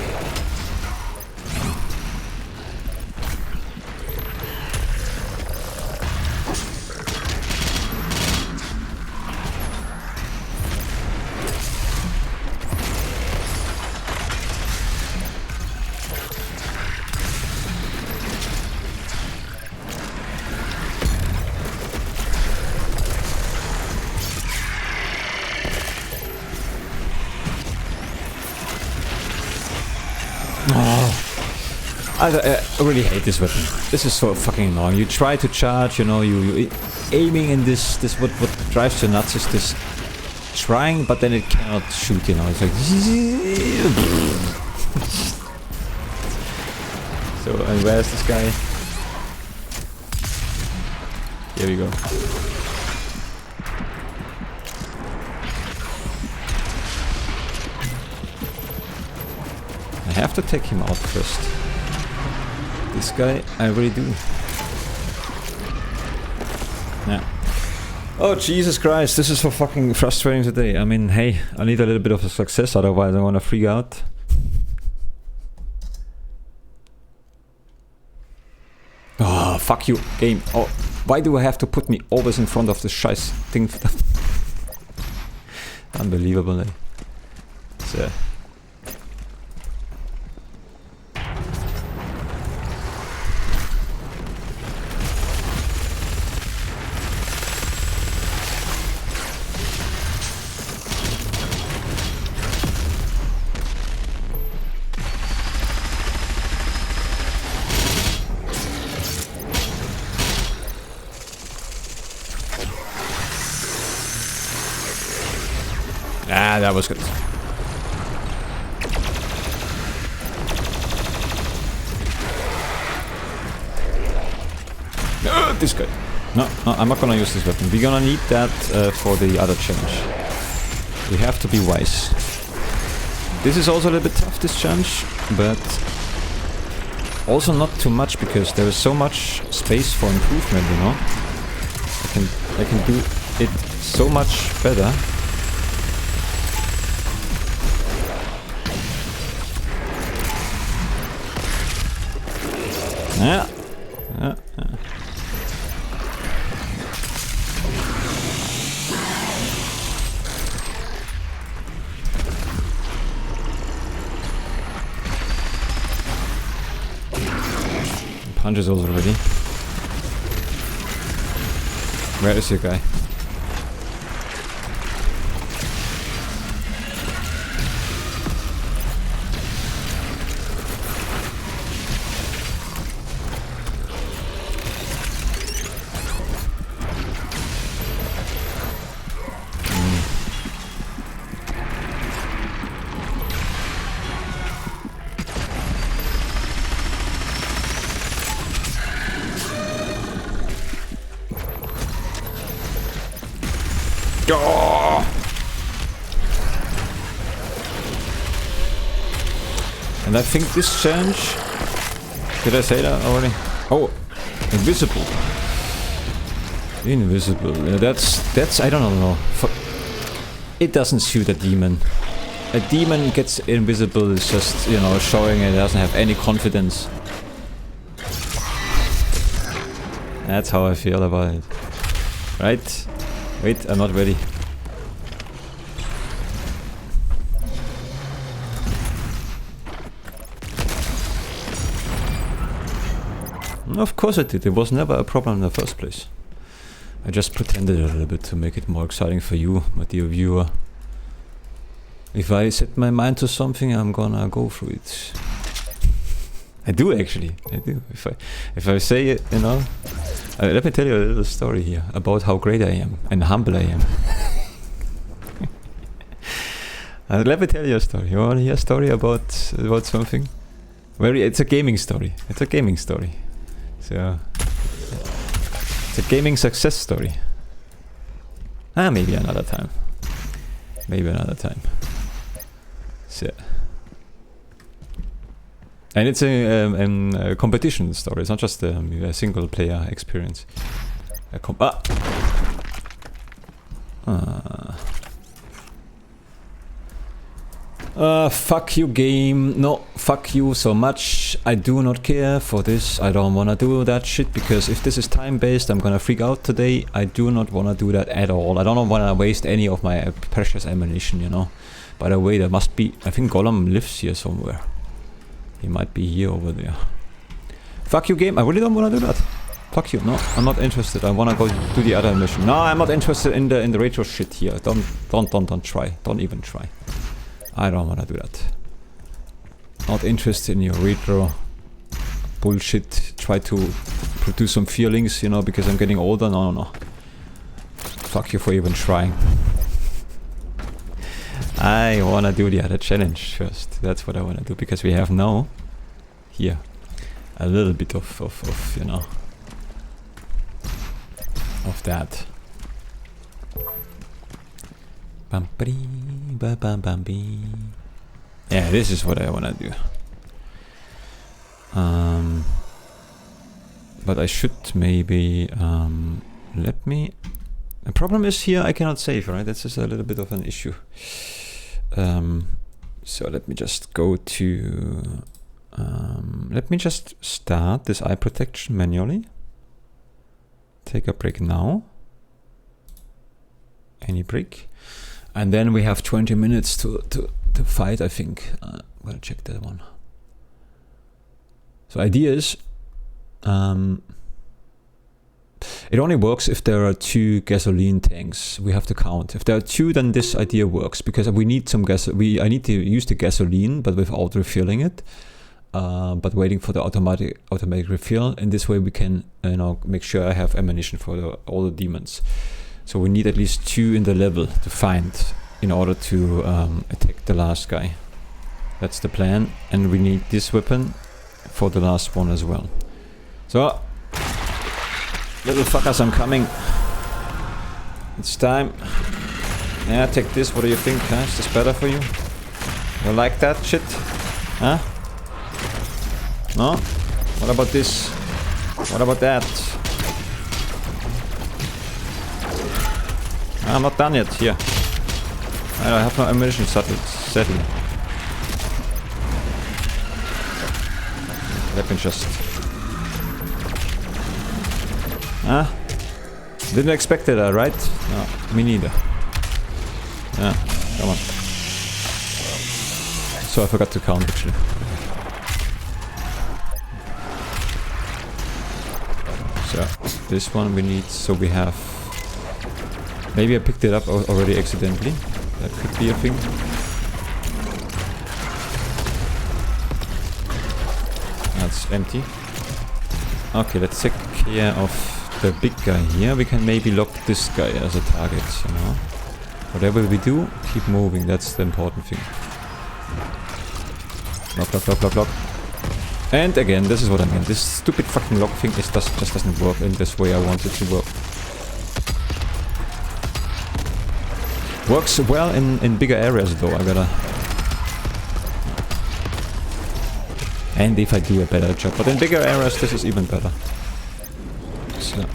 I really hate this weapon. This is so fucking annoying. You try to charge, you know, you aiming in this what drives you nuts is this trying, but then it cannot shoot, you know. It's like so, and where's this guy? Here we go. I have to take him out first. This guy, I really do. Yeah. Oh, Jesus Christ, this is so fucking frustrating today. I mean, hey, I need a little bit of a success, otherwise I wanna freak out. Oh, fuck you, game. Oh, why do I have to put me always in front of this scheiß thing? Unbelievable, eh? So. Ah, that was good. Not this guy. No, I'm not gonna use this weapon. We're gonna need that for the other challenge. We have to be wise. This is also a little bit tough, this challenge, but also not too much because there is so much space for improvement, you know. I can do it so much better. Yeah. Punches also ready. Where is your guy? And I think this challenge... Did I say that already? Oh! Invisible. Invisible. That's... I don't know. It doesn't suit a demon. A demon gets invisible is just, you know, showing it doesn't have any confidence. That's how I feel about it. Right? Wait, I'm not ready. Of course I did. It was never a problem in the first place. I just pretended a little bit to make it more exciting for you, my dear viewer. If I set my mind to something, I'm gonna go through it. I do actually. I do. If I say it, you know. Let me tell you a little story here about how great I am and humble I am. Let me tell you a story. You want to hear a story about something? It's a gaming story. It's a gaming story. So it's a gaming success story. Maybe another time. Maybe another time. So. And it's a competition story. It's not just a single player experience. Fuck you, game. No, fuck you so much. I do not care for this. I don't wanna do that shit because if this is time-based, I'm gonna freak out today. I do not wanna do that at all. I don't wanna waste any of my precious ammunition, you know. By the way, there must be... I think Gollum lives here somewhere. He might be here over there. Fuck you, game. I really don't wanna do that. Fuck you. No, I'm not interested. I wanna go do the other mission. No, I'm not interested in the retro shit here. Don't try. Don't even try. I don't wanna do that. Not interested in your retro bullshit. Try to produce some feelings, you know, because I'm getting older. No. Fuck you for even trying. I wanna do the other challenge first. That's what I wanna do because we have now here a little bit of you know, of that. Yeah, this is what I wanna do. But I should maybe let me... The problem is here I cannot save, right? That's just a little bit of an issue. So let me just go to... let me just start this eye protection manually. Take a break now. Any break. And then we have 20 minutes to fight, I think. I'm gonna check that one. So idea is... it only works if there are 2 gasoline tanks. We have to count. If there are 2, then this idea works because we need some gas. I need to use the gasoline, but without refilling it. But waiting for the automatic refill. In this way, we can, you know, make sure I have ammunition for all the demons. So we need at least 2 in the level to find in order to attack the last guy. That's the plan, and we need this weapon for the last one as well. So. Little fuckers, I'm coming. It's time. Yeah, take this. What do you think? Huh? Is this better for you? You like that shit? Huh? No? What about this? What about that? I'm not done yet. Here. I have no ammunition settled. Let me just... Huh? Didn't expect it, right? No, me neither. Yeah, come on. So I forgot to count actually. So this one we need, so we have... Maybe I picked it up already accidentally. That could be a thing. That's empty. Okay, let's take care of the big guy here. We can maybe lock this guy as a target, you know. Whatever we do, keep moving. That's the important thing. Lock, lock, lock, lock, lock. And again, this is what I mean. This stupid fucking lock thing just doesn't work in this way I want it to work. Works well in bigger areas though, I gotta... And if I do a better job. But in bigger areas this is even better. So...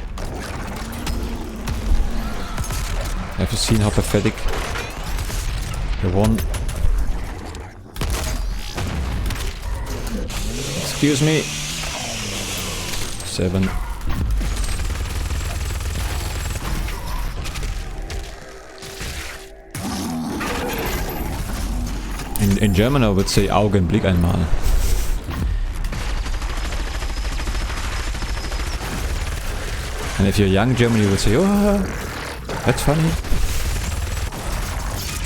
Have you seen how pathetic the one... Excuse me. 7. In German I would say Augenblick einmal. And if you're young German you would say, oh, that's funny.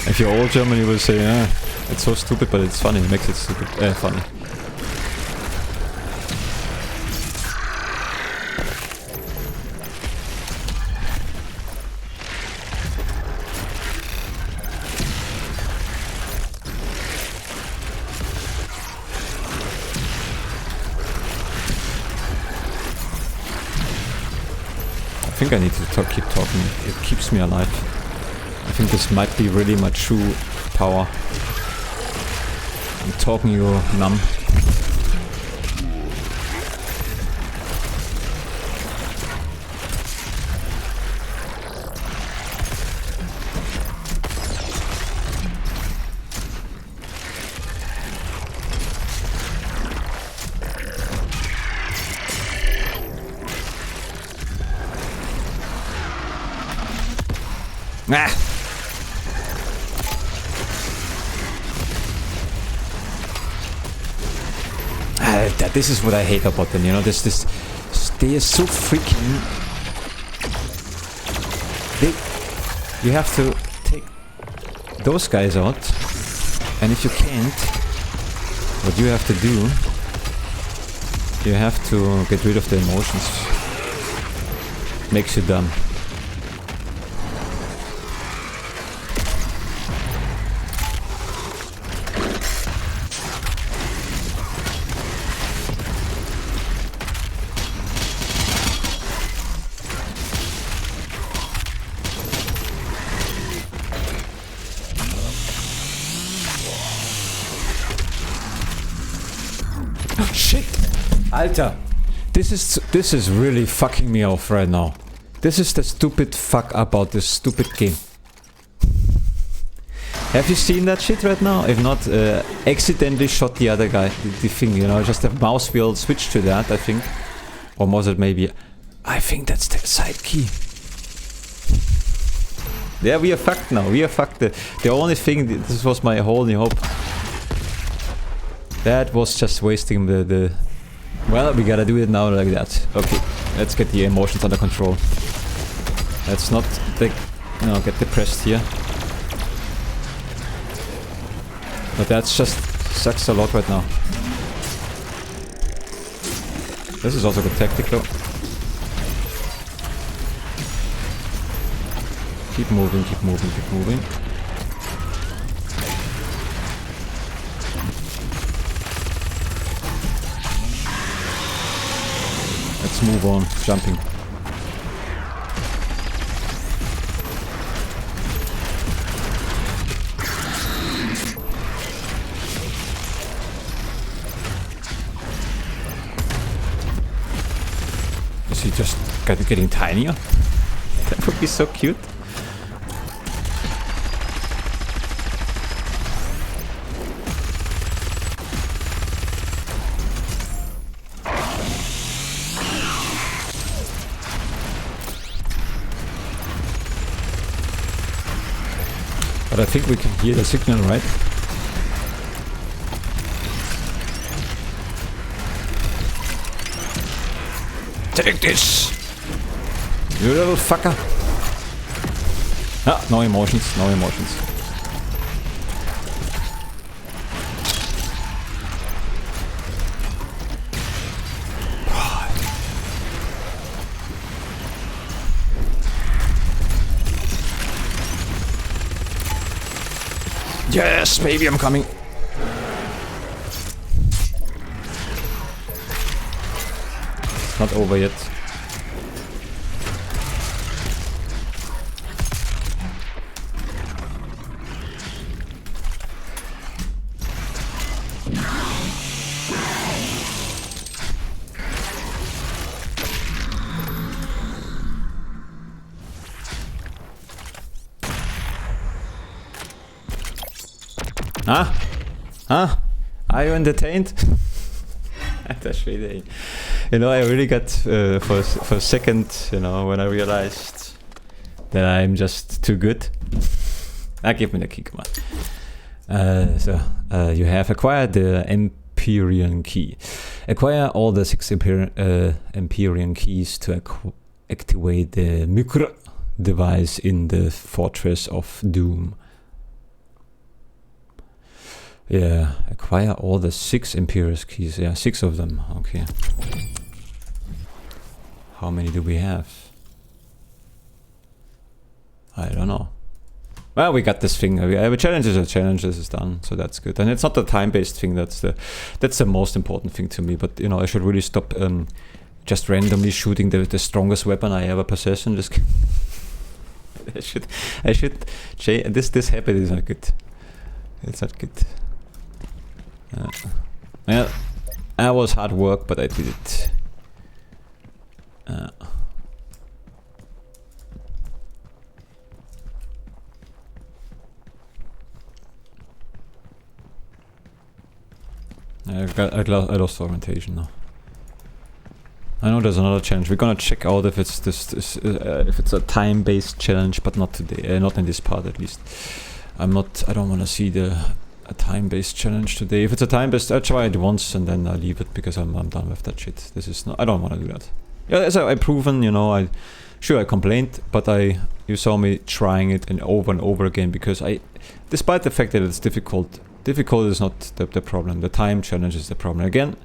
If you're old German you will say, yeah, it's so stupid but it's funny, it makes it stupid, funny. I think I need to keep talking, it keeps me alive. I think this might be really my true power. I'm talking you numb. Ah! This is what I hate about them, you know, this they are so freaking... You have to take those guys out, and if you can't, what you have to do, you have to get rid of the emotions. Makes you dumb. Shit! Alter! This is really fucking me off right now. This is the stupid fuck about this stupid game. Have you seen that shit right now? If not, accidentally shot the other guy, the thing, you know, just the mouse wheel switched to that, I think. Or was it maybe... I think that's the side key. Yeah, we are fucked now, we are fucked. The only thing, this was my only hope. That was just wasting the... Well, we gotta do it now like that. Okay, let's get the emotions under control. Let's not get depressed here. But that's just sucks a lot right now. This is also good tactic though. Keep moving, keep moving, keep moving. Let's move on, jumping. he just getting tinier? That would be so cute. But I think we can hear the signal, right? Take this! You little fucker! Ah, no emotions, no emotions. Yes, maybe I'm coming. It's not over yet. Huh? Huh? Are you entertained? That's really, you know, I really got for a second, you know, when I realized that I'm just too good. Give me the key, come on. You have acquired the Empyrean key. Acquire all the 6 Empyrean keys to activate the Mykr device in the Fortress of Doom. Yeah, acquire all the 6 Imperial keys. Yeah, 6 of them. Okay. How many do we have? I don't know. Well, we got this thing. A challenge is a challenge. This is done, so that's good. And it's not the time-based thing. That's the most important thing to me. But you know, I should really stop just randomly shooting the strongest weapon I ever possess in this game. I should change. This habit is not good. It's not good. Well, that was hard work, but I did it. I lost orientation now. I know there's another challenge. We're gonna check out if it's if it's a time-based challenge, but not today. Not in this part, at least. I don't want to see a time-based challenge today. If it's a time-based, I'll try it once and then I'll leave it because I'm done with that shit. This is not. I don't want to do that. Yeah, as I've proven, you know, I complained, but you saw me trying it and over again because despite the fact that it's difficult is not the problem. The time challenge is the problem. Again,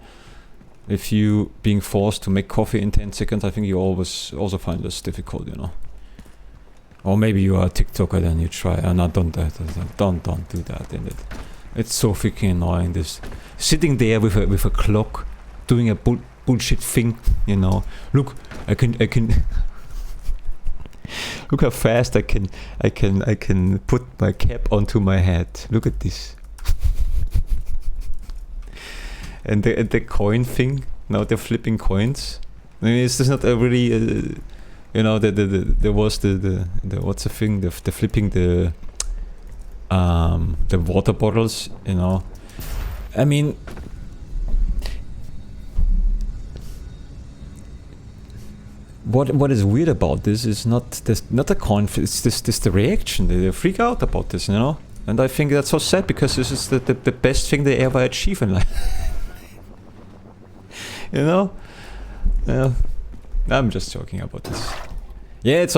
if you being forced to make coffee in 10 seconds, I think you always also find this difficult, you know. Or maybe you are a TikToker, then you try. No, don't do that. It's so freaking annoying. This sitting there with a clock, doing a bullshit thing, you know. Look, I can. Look how fast I can put my cap onto my head. Look at this. And the coin thing. Now they're flipping coins. I mean, it's just not a really. You know, there was the what's the thing? The flipping the water bottles. You know, I mean, what is weird about this is not the coin. It's this the reaction. They freak out about this. You know, and I think that's so sad because this is the best thing they ever achieve in life. You know, yeah. I'm just joking about this. Yeah, it's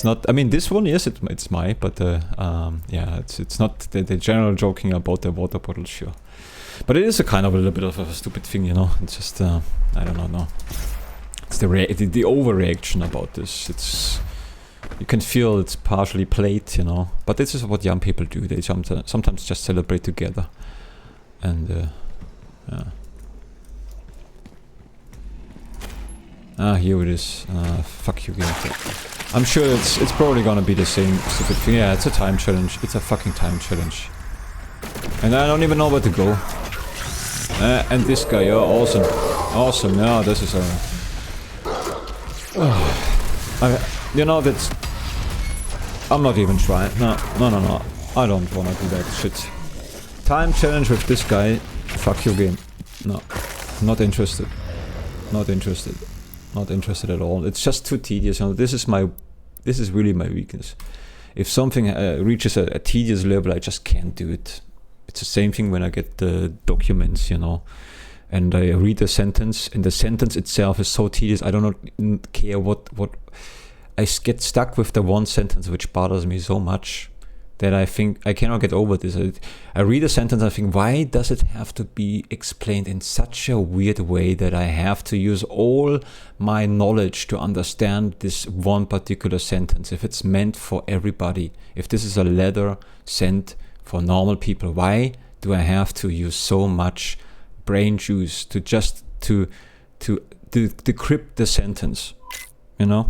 not. I mean, this one, yes, it's my. But yeah, it's not the general joking about the water bottle, sure. But it is a kind of a little bit of a stupid thing, you know. It's just I don't know. No, it's the overreaction about this. You can feel it's partially played, you know. But this is what young people do. They sometimes just celebrate together, and yeah. Here it is. Fuck you, game. I'm sure it's probably gonna be the same stupid thing. Yeah, it's a time challenge. It's a fucking time challenge. And I don't even know where to go. And this guy, oh, awesome. Awesome, yeah, this is a... You know, that's... I'm not even trying. No. I don't wanna do that shit. Time challenge with this guy. Fuck your game. No. Not interested. Not interested. Not interested at all. It's just too tedious. You know, this is really my weakness. If something reaches a tedious level, I just can't do it. It's the same thing when I get the documents, you know, and I read a sentence, and the sentence itself is so tedious. I don't care what. I get stuck with the one sentence which bothers me so much that I think I cannot get over this. I read a sentence and I think, why does it have to be explained in such a weird way that I have to use all my knowledge to understand this one particular sentence? If it's meant for everybody, if this is a letter sent for normal people, why do I have to use so much brain juice to just to decrypt the sentence, you know?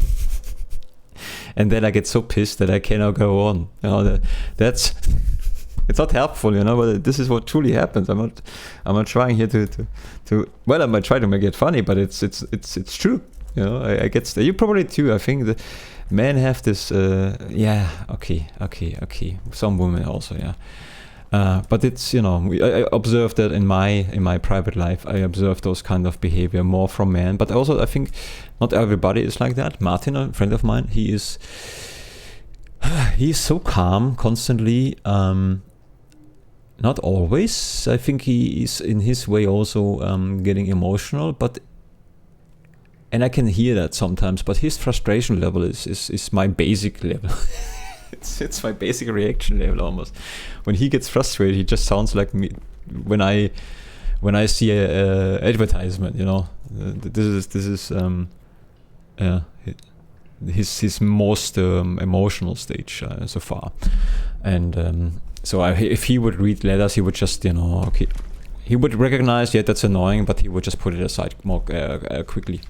And then I get so pissed that I cannot go on. You know, that's it's not helpful, you know. But this is what truly happens. I'm not trying here to well, I might try to make it funny, but it's true. You know, I get you probably too. I think the men have this. Yeah, okay. Some women also, yeah. But it's, you know, I observe that in my private life. I observe those kind of behavior more from men, but also I think not everybody is like that. Martin, a friend of mine, he's so calm constantly. Not always. I think he is in his way also getting emotional, and I can hear that sometimes. But his frustration level is my basic level. It's my basic reaction level almost. When he gets frustrated, he just sounds like me when I see a advertisement. You know, this is his most emotional stage so far. And so if he would read letters, he would just, you know, okay, he would recognize, yeah, that's annoying, but he would just put it aside more quickly,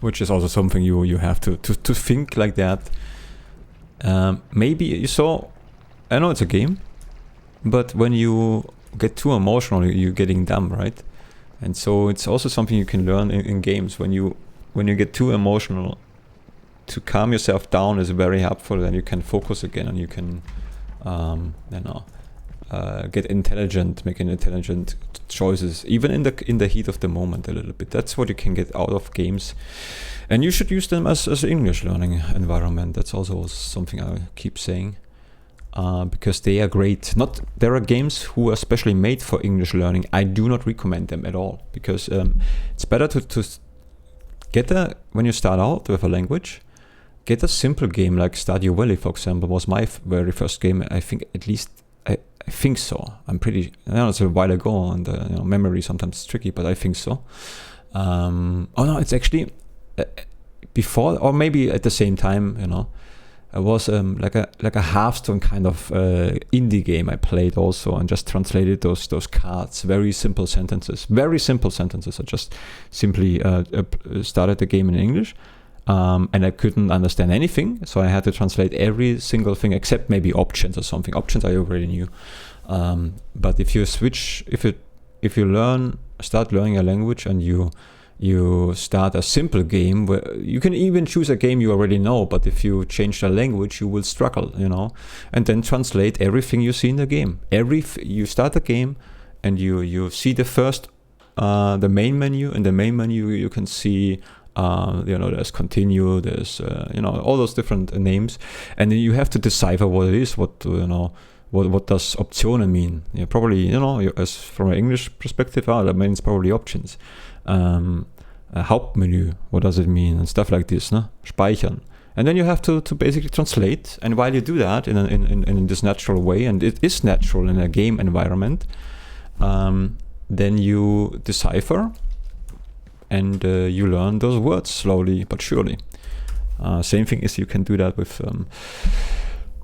which is also something you have to think like that. Maybe you saw, I know it's a game, but when you get too emotional, you're getting dumb, right? And so it's also something you can learn in games. When you get too emotional, to calm yourself down is very helpful. Then you can focus again, and you can, get intelligent, making intelligent choices, even in the heat of the moment a little bit. That's what you can get out of games. And you should use them as English learning environment. That's also something I keep saying, because they are great. There are games who are specially made for English learning. I do not recommend them at all, because it's better to get when you start out with a language, get a simple game like Stardew Valley, for example, was my very first game. I think at least I think so. I'm pretty. I know it's a while ago, and you know, memory sometimes is tricky, but I think so. Oh no, it's actually. Before, or maybe at the same time, you know, it was like a Hearthstone kind of indie game I played also, and just translated those cards. Very simple sentences. I just simply started the game in English, and I couldn't understand anything, so I had to translate every single thing except maybe options or something. Options I already knew, but if you start learning a language and you start a simple game where you can even choose a game you already know, but if you change the language, you will struggle, you know, and then translate everything you see in the game. You start the game and you see the first, the main menu. In the main menu, you can see, you know, there's continue, there's, you know, all those different names. And then you have to decipher what it is, what does Optionen mean? Yeah, probably, you know, as from an English perspective, that means probably options. Hauptmenü, what does it mean, and stuff like this, no? Speichern. And then you have to basically translate, and while you do that in this natural way, and it is natural in a game environment, then you decipher, and you learn those words slowly but surely. Same thing is you can do that with...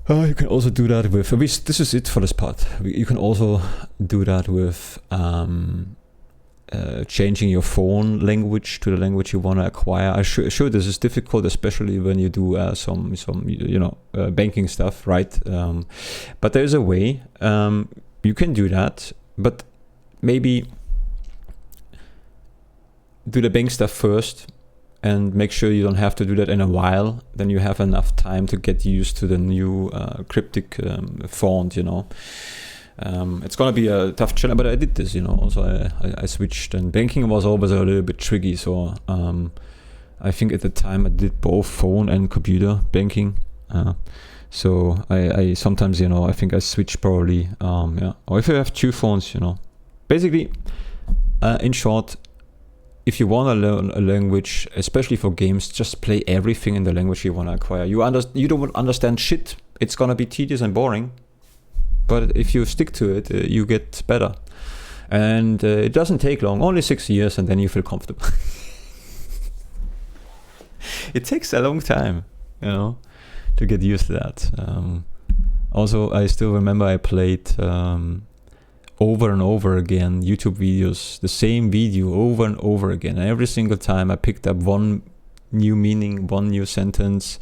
you can also do that with... This is it for this part. You can also do that with... changing your phone language to the language you want to acquire. I'm sure this is difficult, especially when you do some you know, banking stuff, right? But there's a way you can do that, but maybe do the bank stuff first, and make sure you don't have to do that in a while. Then you have enough time to get used to the new cryptic font, you know. It's gonna be a tough challenge, but I did this, you know. Also, I switched, and banking was always a little bit tricky. So I think at the time I did both phone and computer banking. So I sometimes, you know, I think I switch probably, yeah. Or if you have 2 phones, you know. Basically, in short, if you want to learn a language, especially for games, just play everything in the language you want to acquire. You don't understand shit. It's gonna be tedious and boring. But if you stick to it, you get better. And it doesn't take long, only 6 years, and then you feel comfortable. It takes a long time, you know, to get used to that. Also, I still remember I played over and over again YouTube videos, the same video over and over again. And every single time I picked up one new meaning, one new sentence.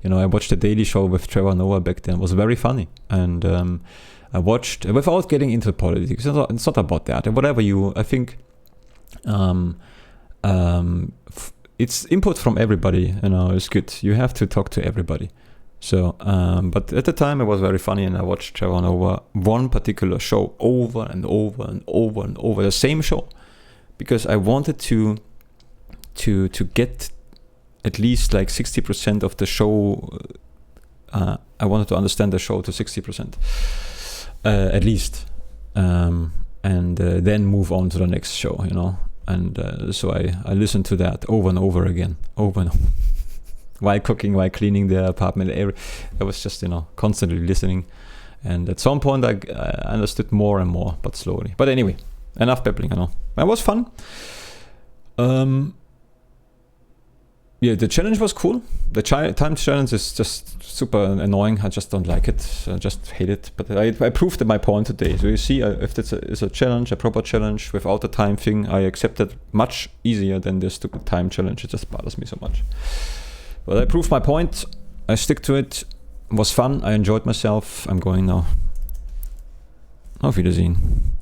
You know, I watched The Daily Show with Trevor Noah back then. It was very funny. And I watched, without getting into politics, it's not about that. Whatever I think it's input from everybody, you know, it's good. You have to talk to everybody. So, but at the time it was very funny, and I watched Trevor Noah, one particular show over and over and over and over, the same show, because I wanted to get at least like 60% of the show. I wanted to understand the show to 60%, at least, and then move on to the next show, you know. And so I listened to that over and over again, over and over. While cooking, while cleaning the apartment. I was just, you know, constantly listening. And at some point I understood more and more, but slowly. But anyway, enough babbling, you know. It was fun. Yeah, the challenge was cool. The time challenge is just super annoying. I just don't like it. I just hate it. But I proved my point today. So you see, if it's a challenge, a proper challenge without the time thing, I accept it much easier than the stupid time challenge. It just bothers me so much. But I proved my point. I stick to it. It was fun. I enjoyed myself. I'm going now. Auf Wiedersehen.